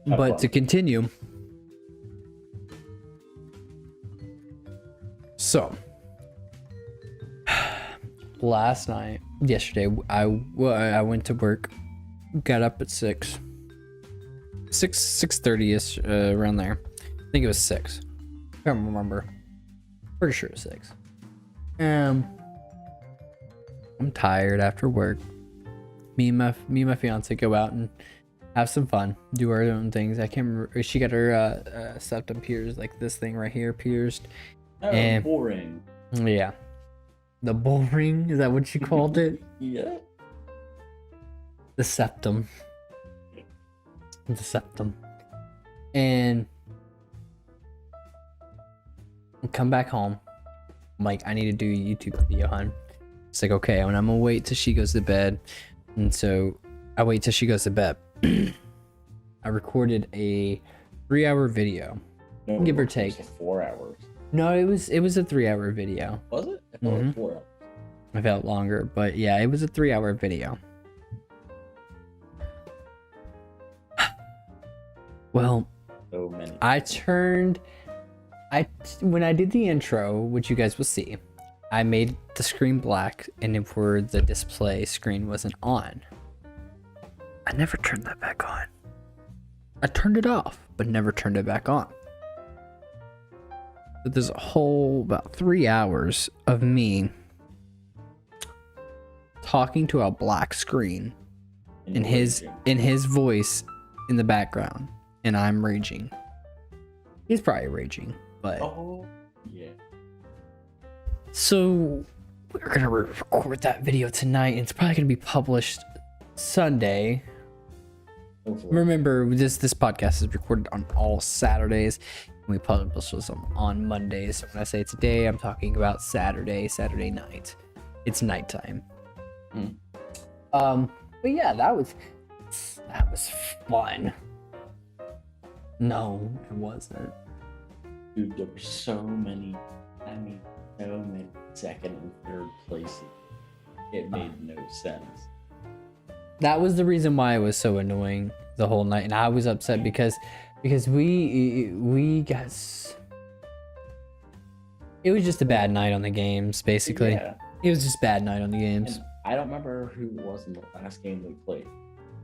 But to continue. So, yesterday, I went to work, got up at 6:30ish, around there. I think it was 6. I can't remember. Pretty sure it was 6. I'm tired after work. Me and my fiance go out and have some fun, do our own things. I can't remember. She got her septum pierced, like this thing right here pierced. Oh, and boring. Yeah, the bull ring. Is that what you called it? Yeah. The septum. The septum. And come back home. I'm like, I need to do a YouTube video, hon. It's like, okay, and I'm gonna wait till she goes to bed. And so I wait till she goes to bed. I recorded a 3-hour video, give or take. 4 hours. No, it was a 3-hour video. Was it? I thought it was 4 hours. I felt longer, but yeah, it was a 3-hour video. Well, so many. When I did the intro, which you guys will see, I made the screen black, and if where the display screen wasn't on, I never turned that back on. I turned it off, but never turned it back on. But there's a whole about 3 hours of me talking to a black screen and his voice in the background, and I'm raging. He's probably raging, but yeah. So we're gonna record that video tonight, and it's probably gonna be published Sunday. Hopefully. Remember, this podcast is recorded on all Saturdays. We publish this on Mondays. So when I say today, I'm talking about Saturday night. It's nighttime. But yeah, that was fun. No, it wasn't. Dude, there were so many second and third places. It made no sense. That was the reason why it was so annoying the whole night, and I was upset because we got. It was just a bad night on the games, basically. Yeah. It was just a bad night on the games. And I don't remember who it was in the last game we played.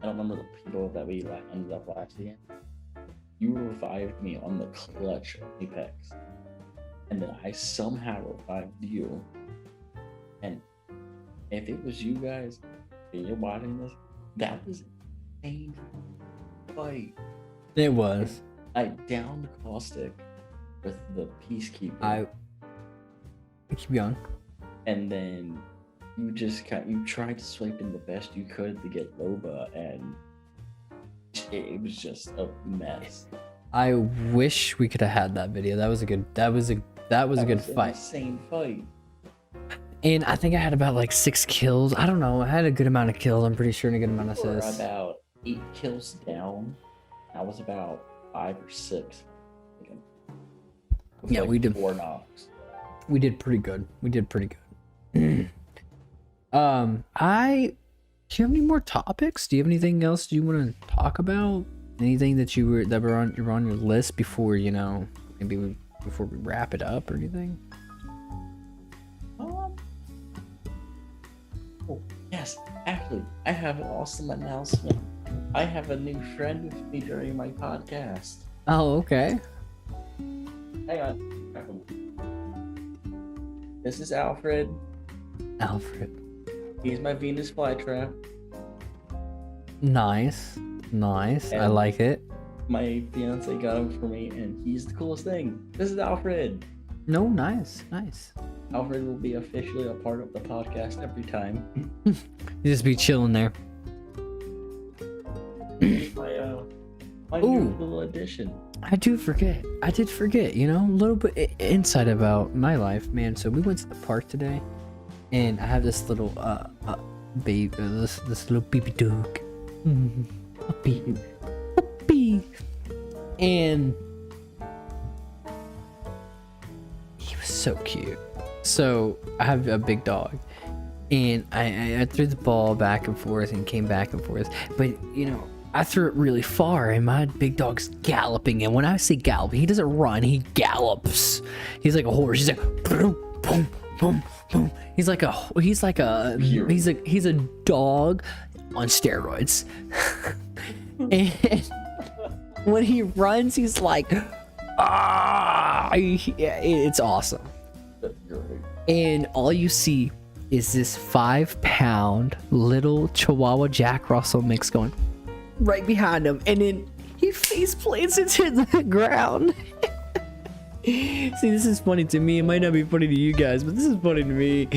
I don't remember the people that we ended up last again. You revived me on the clutch of Apex. and then I somehow revived you. And if it was you guys and you're watching this, that was an insane fight. It was. I downed Caustic with the Peacekeeper. I keep going. And then you tried to swipe in the best you could to get Loba, and it was just a mess. I wish we could have had that video. That was a good fight. Insane fight. And I think I had about like 6 kills. I don't know. I had a good amount of kills. I'm pretty sure, and a good amount of We were assists. about 8 kills down. I was about 5 or 6. Yeah, like we did 4 knocks. We did pretty good. Do you have any more topics? Do you have anything else you want to talk about? Anything that were on your list before, before we wrap it up or anything? Oh, yes. Actually, I have an awesome announcement. I have a new friend with me during my podcast. Oh, okay. Hang on. This is Alfred. Alfred. He's my Venus flytrap. Nice. I like it. My fiance got him for me, and he's the coolest thing. This is Alfred. No, nice. Alfred will be officially a part of the podcast every time. You just be chilling there. My new little addition. I did forget, a little bit insight about my life, man. So we went to the park today, and I have this little baby, this little baby dog, puppy, and he was so cute. So I have a big dog, and I threw the ball back and forth and came back and forth, but I threw it really far, and my big dog's galloping. And when I say gallop, he doesn't run; he gallops. He's like a horse. He's like boom, boom, boom, boom. He's a dog on steroids. And when he runs, he's like, it's awesome. And all you see is this 5-pound little Chihuahua Jack Russell mix going right behind him, and then he face plants into the ground. See, this is funny to me. It might not be funny to you guys, but this is funny to me.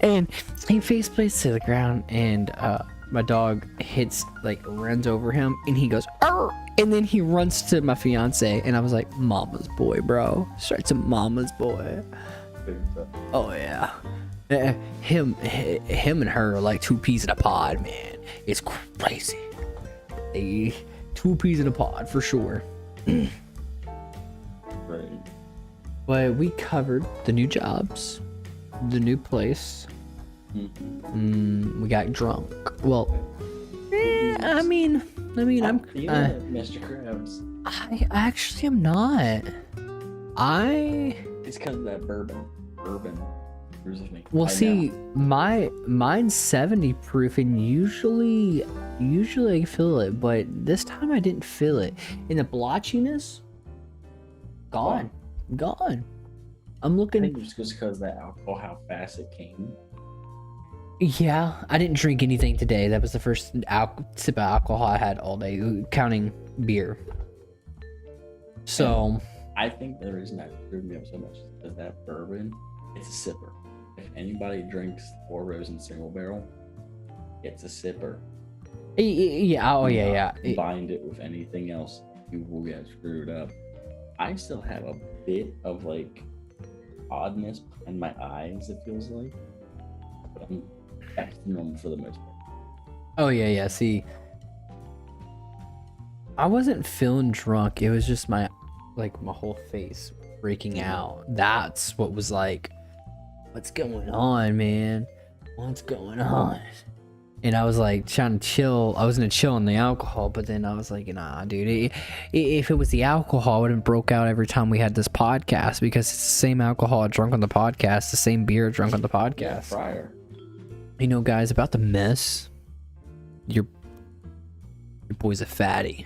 And he face plants to the ground, and my dog runs over him, and he goes, "Arr!" And then he runs to my fiance, and I was like, "Mama's boy, bro. Straight to mama's boy." Oh yeah. Him and her are like 2 peas in a pod, man. It's crazy. 2 peas in a pod for sure. Right. But we covered the new jobs, the new place. We got drunk. Well, I mean, I'm. Mr. Krabs. I actually am not. It's because of that bourbon. Well, see, mine's 70 proof, and usually I feel it, but this time I didn't feel it. And the blotchiness, gone. I'm looking. I think it's just because of that alcohol, how fast it came. Yeah, I didn't drink anything today. That was the first sip of alcohol I had all day, counting beer. So I think the reason that screwed me up so much is because that bourbon, it's a sipper. If anybody drinks 4 Rose and Single Barrel, it's a sipper. Yeah. Oh yeah. Combine it with anything else, you will get screwed up. I still have a bit of oddness in my eyes. It feels like, but I'm back to normal for the most part. Oh yeah. See, I wasn't feeling drunk. It was just my whole face breaking out. That's what was like, what's going on, man? What's going on? And I was like trying to chill. I was gonna chill on the alcohol, but then I was like, nah, dude. If it was the alcohol, I would have broke out every time we had this podcast, because it's the same alcohol I drunk on the podcast, the same beer drunk on the podcast. Yeah, prior. Guys, about the mess. Your boy's a fatty.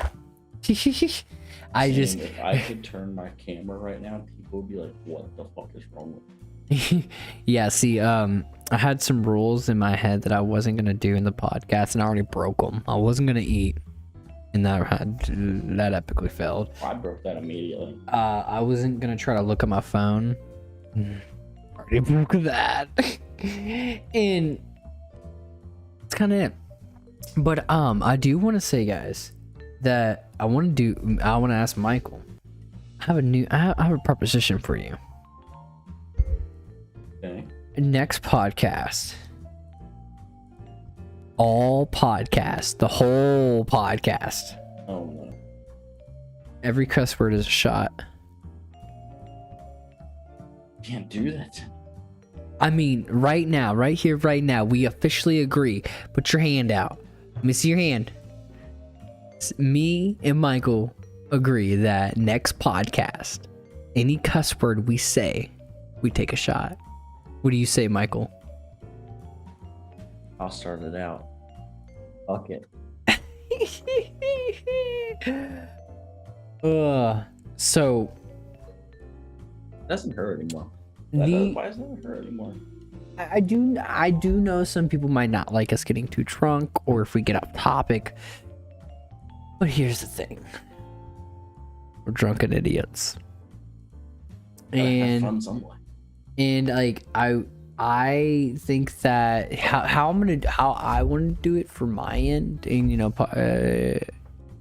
I just If I could turn my camera right now, people would be like, "What the fuck is wrong with me?" yeah, see, I had some rules in my head that I wasn't gonna do in the podcast, and I already broke them. I wasn't gonna eat, and that epically failed. I broke that immediately. I wasn't gonna try to look at my phone. Already broke that. And it's kind of it. But I do want to say, guys, that I want to ask Michael. I have a proposition for you. Okay. Next podcast, the whole podcast, Oh no. every cuss word is a shot. Can't do that. I mean, right now, right here, right now, we officially agree. Put your hand out. Let me see your hand. Me and Michael agree that next podcast, any cuss word we say, we take a shot. What do you say, Michael? I'll start it out. Fuck it. So It doesn't hurt anymore. Why doesn't it hurt anymore? I do know some people might not like us getting too drunk or if we get off topic. But here's the thing. We're drunken idiots. Have fun somewhere. And like I think that how I want to do it for my end, and you know,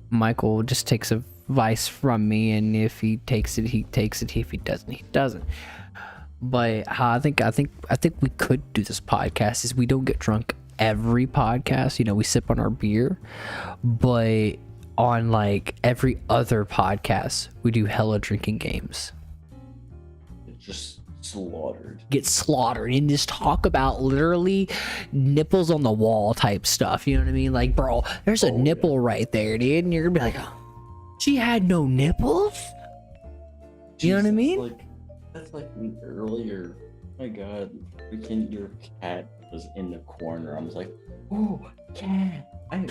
Michael just takes advice from me, and if he takes it, he takes it. If he doesn't, he doesn't. But how I think we could do this podcast is we don't get drunk every podcast. You know, we sip on our beer, but on like every other podcast, we do hella drinking games. It's just slaughtered. Get slaughtered and just talk about literally nipples on the wall type stuff. You know what I mean? Like, bro, there's a nipple right there, dude, and you're gonna be like, oh, she had no nipples. You know what I mean? That's like me earlier. Oh my God, your cat was in the corner. I was like, oh, cat. I'm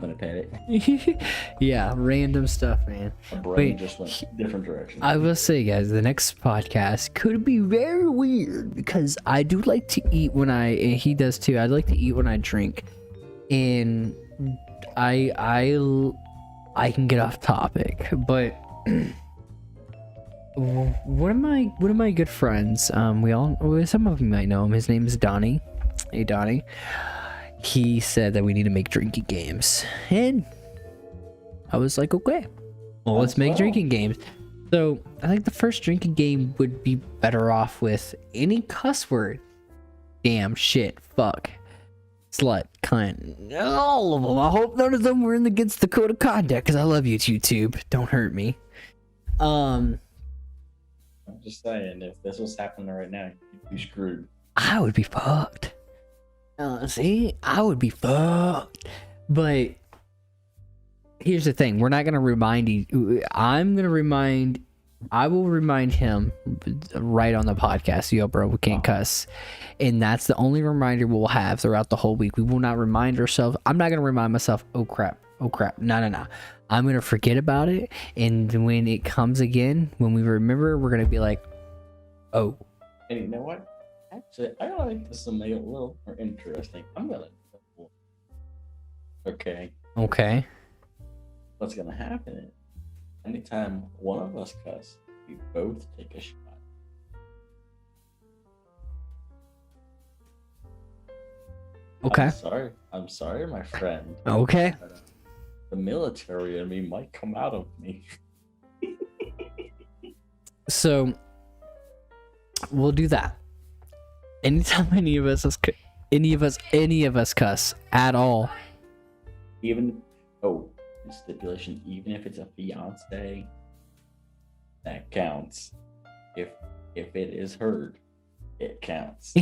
gonna pet it. Yeah, random stuff, man. My brain just went different directions. I will say, guys, the next podcast could be very weird because I do like to eat when and he does too. I like to eat when I drink, and I can get off topic, but one of my good friends, some of you might know him. His name is Donnie. Hey, Donnie. He said that we need to make drinking games, and I was like, okay, well, let's make drinking games. So I think the first drinking game would be better off with any cuss word. Damn, shit, fuck, slut, cunt, all of them. I hope none of them were in against the code of conduct, because I love you, YouTube. Don't hurt me. I'm just saying, if this was happening right now, you'd be screwed. I would be fucked. See, I would be fucked. But here's the thing: we're not gonna remind you. I will remind him right on the podcast. Yo, bro, we can't cuss, and that's the only reminder we'll have throughout the whole week. We will not remind ourselves. I'm not gonna remind myself. Oh crap. No. I'm gonna forget about it, and when it comes again, when we remember, we're gonna be like, oh. And you know what? Actually, I like this to make it a little more interesting. I'm gonna. Okay. What's gonna happen is, anytime one of us cuss, we both take a shot. Okay. I'm sorry, my friend. Okay. The military in me might come out of me. So we'll do that. Anytime any of us cuss at all. Stipulation, even if it's a fiance, that counts. If it is heard, it counts.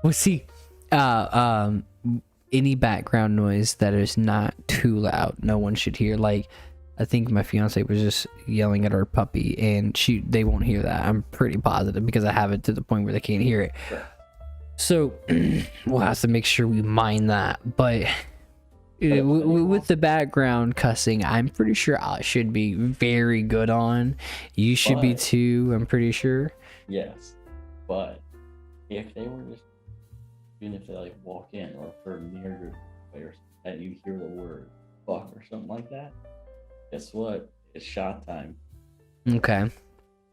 Well, see, any background noise that is not too loud, no one should hear. Like, I think my fiance was just yelling at her puppy, and they won't hear that. I'm pretty positive because I have it to the point where they can't hear it. Sure. So we'll have to make sure we mind that. But with the background cussing, I'm pretty sure I should be very good on. You should be But- too, I'm pretty sure. Yes, but if they were just, even if they like walk in or for near your players and you hear the word fuck or something like that, guess what? It's shot time. Okay.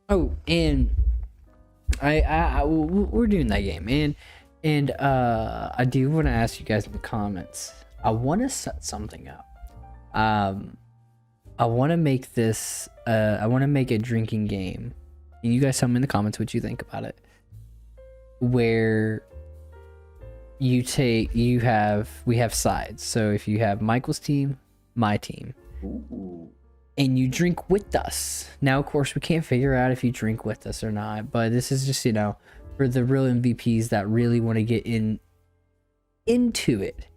Oh, and we're doing that game, and I do want to ask you guys in the comments. I want to set something up. I want to make this. I want to make a drinking game. And you guys tell me in the comments what you think about it. Where we have sides. So if you have Michael's team, my team. Ooh. And you drink with us. Now, of course, we can't figure out if you drink with us or not, but this is just, for the real MVPs that really want to get into it.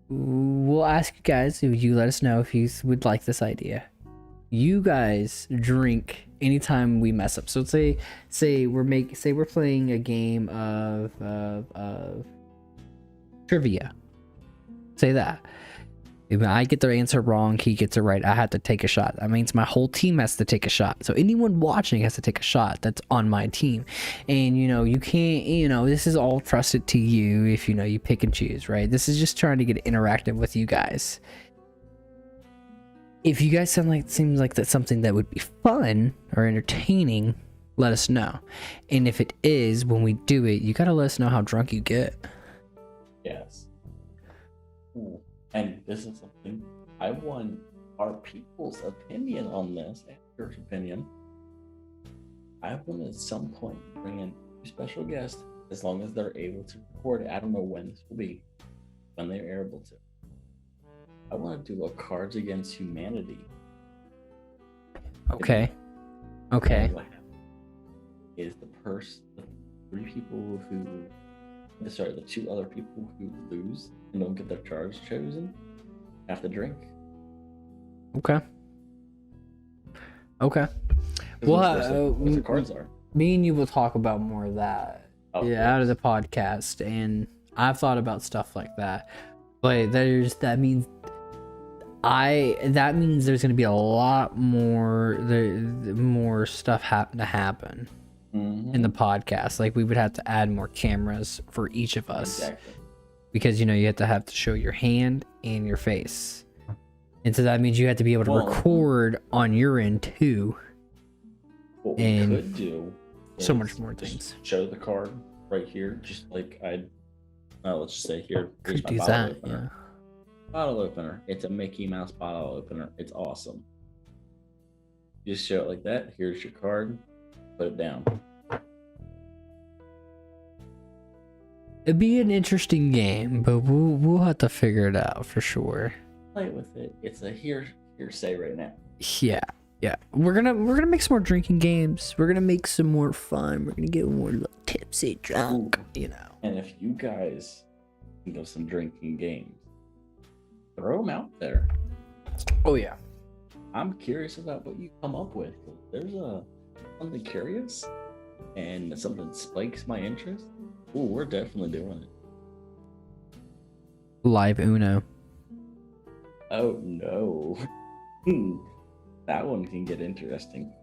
We'll ask you guys if you let us know if you would like this idea. You guys drink anytime we mess up. So say we're playing a game of trivia. Say that. If I get the answer wrong, he gets it right, I have to take a shot. That means my whole team has to take a shot. So anyone watching has to take a shot that's on my team. And you can't, this is all trusted to you if you pick and choose, right? This is just trying to get interactive with you guys. If you guys seems like that's something that would be fun or entertaining, let us know. And if it is, when we do it, you gotta let us know how drunk you get. Yes. Ooh. And this is something I want our people's opinion on this, and your opinion. I want at some point to bring in a special guest, as long as they're able to record it. I don't know when this will be, when they're able to. I want to do a Cards Against Humanity. Okay. And what is the three people the two other people who lose and don't get their charge chosen have to drink. Okay. Well, what the cards are. Me and you will talk about more of that out of the podcast, and I've thought about stuff like that. But that means there's gonna be a lot more stuff to happen in the podcast. Like we would have to add more cameras for each of us. Exactly. Because you have to show your hand and your face. And so that means you have to be able to record on your end too. What we could do so much more things. Show the card right here, just like let's just say here. Could do that, yeah. Bottle opener. It's a Mickey Mouse bottle opener. It's awesome. Just show it like that. Here's your card. Put it down. It'd be an interesting game, but we'll have to figure it out for sure. Play with it. It's a hearsay right now. Yeah. We're gonna make some more drinking games. We're gonna make some more fun. We're gonna get more tipsy, drunk. And if you guys think of some drinking games, throw them out there. Oh yeah. I'm curious about what you come up with. There's something curious and something spikes my interest. Ooh, we're definitely doing it. Live Uno. Oh no. That one can get interesting.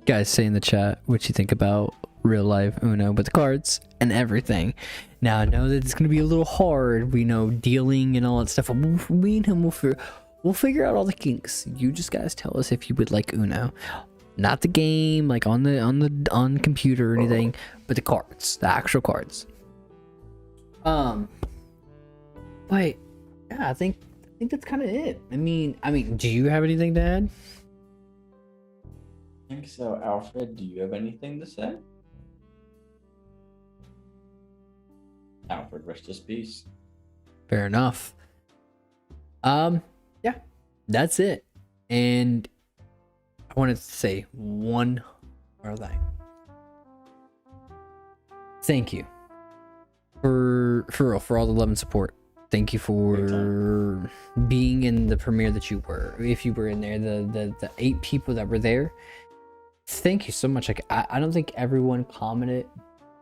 Guys, say in the chat what you think about real life Uno with the cards and everything. Now I know that it's gonna be a little hard. We know dealing and all that stuff. Me and him we'll figure out all the kinks. You just guys tell us if you would like Uno. Not the game, like on the computer or anything, but the cards, the actual cards. But yeah, I think that's kind of it. I mean, do you have anything to add? I think so. Alfred, do you have anything to say? Alfred, rest his peace. Fair enough. Yeah, that's it. And I wanted to say one more thing. Thank you for all the love and support. Thank you for being in the premiere that you were. If you were in there, the 8 people that were there, thank you so much. Like I don't think everyone commented,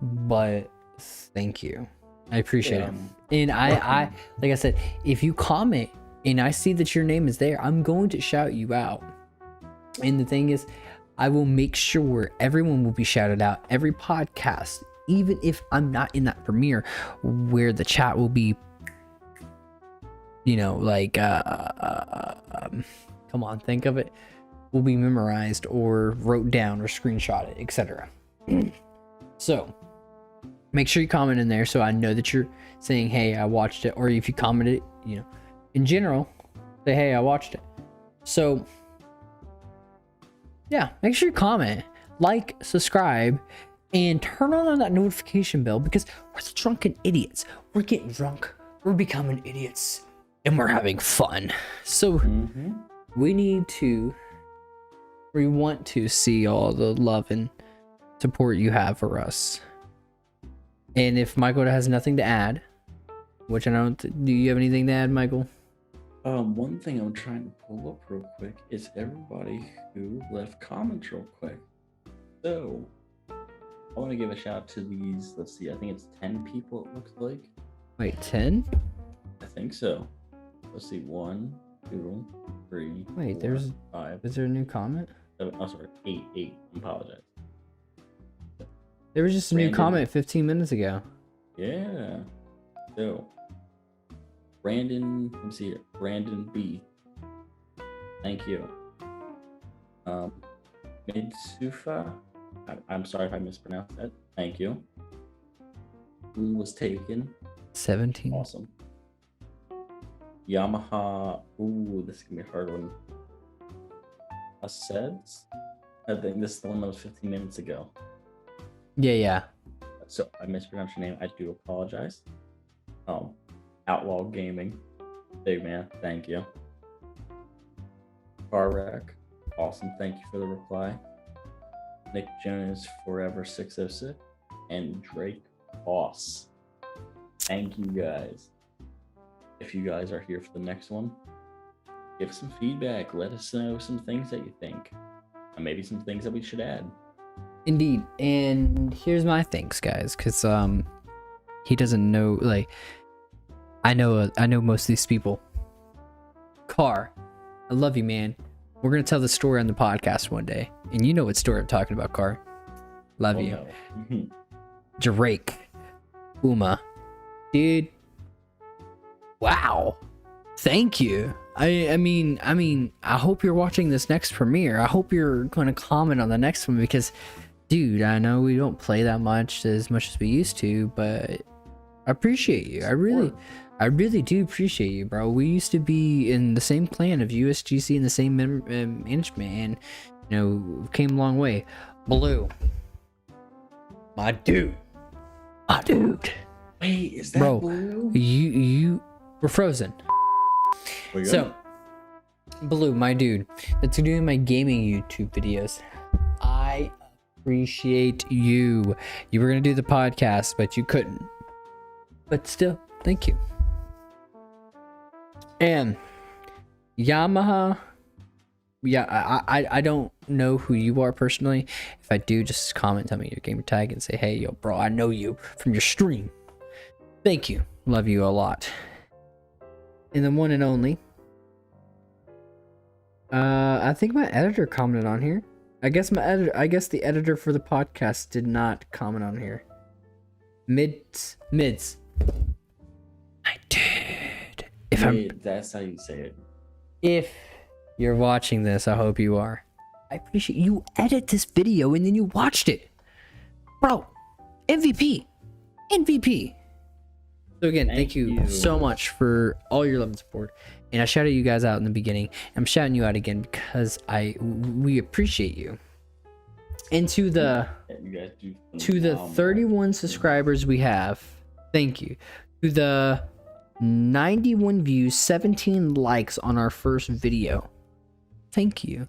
but thank you. I appreciate it. Um, And I like I said, if you comment and I see that your name is there, I'm going to shout you out. And the thing is, I will make sure everyone will be shouted out. Every podcast, even if I'm not in that premiere, where the chat will be, you know, like, come on, think of it, will be memorized or wrote down or screenshotted, etc. So make sure you comment in there so I know that you're saying, hey, I watched it. Or if you commented, you know, in general, say, hey, I watched it. So yeah, make sure you comment, like, subscribe, and turn on that notification bell, because we're the Drunken Idiots. We're getting drunk, we're becoming idiots, and we're having fun. So we want to see all the love and support you have for us. And if Michael has nothing to add, which I don't, do you have anything to add, Michael? One thing I'm trying to pull up real quick is everybody who left comments real quick. So I want to give a shout out to these. Let's see, I think it's 10 people. It looks like. Wait, 10? I think so. Let's see, 1, 2, 3. Wait, 4, there's 5. is there a new comment? 7, oh, sorry, 8. I apologize. There was just a new Brandon. comment 15 minutes ago. Yeah. So Brandon, let me see here. Brandon B. Thank you. Mitsufa. I'm sorry if I mispronounced that. Thank you. Who was taken? 17. Awesome. Yamaha. Ooh, this is gonna be a hard one. Asseds? I think this is the one that was 15 minutes ago. Yeah. So I mispronounced your name. I do apologize. Outlaw Gaming. Big man, thank you. Car Wreck. Awesome, thank you for the reply. Nick Jonas Forever 606 and Drake Boss. Thank you guys. If you guys are here for the next one, give some feedback. Let us know some things that you think. And maybe some things that we should add. Indeed. And here's my thanks, guys, because he doesn't know, like, I know most of these people. Car, I love you, man. We're gonna tell the story on the podcast one day, and you know what story I'm talking about, Car. Love you. No. Drake, Uma, dude. Wow, thank you. I mean, I hope you're watching this next premiere. I hope you're going to comment on the next one, because, dude, I know we don't play that much as we used to, but I appreciate you. I really do appreciate you, bro. We used to be in the same clan of USGC and the same management, and, you know, came a long way. Blue, my dude. Wait, is that Bro, Blue? you were frozen. So, Blue, my dude, that's doing my gaming YouTube videos. I appreciate you. You were gonna do the podcast, but you couldn't. But still, thank you. And Yamaha, yeah, I don't know who you are personally. If I do, just comment, tell me your gamer tag, and say, hey, yo, bro, I know you from your stream. Thank you. Love you a lot. And the one and only, I think my editor commented on here. I guess the editor for the podcast did not comment on here. Mids. I did. That's how you say it. If you're watching this, I hope you are. I appreciate you edit this video and then you watched it. Bro, MVP. So again, thank you so much for all your love and support. And I shouted you guys out in the beginning. I'm shouting you out again because we appreciate you. And to the 31 subscribers we have, thank you. To the 91 views, 17 likes on our first video, thank you.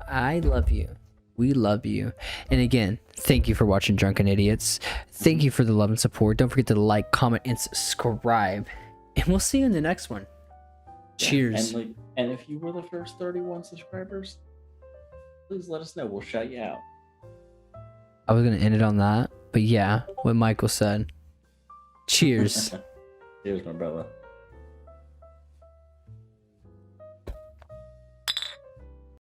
I love you. We love you. And again, thank you for watching Drunken Idiots. Thank you for the love and support. Don't forget to like, comment, and subscribe. And we'll see you in the next one. Cheers. And if you were the first 31 subscribers, please let us know. We'll shout you out. I was going to end it on that, but yeah, what Michael said. Cheers. Cheers, my brother.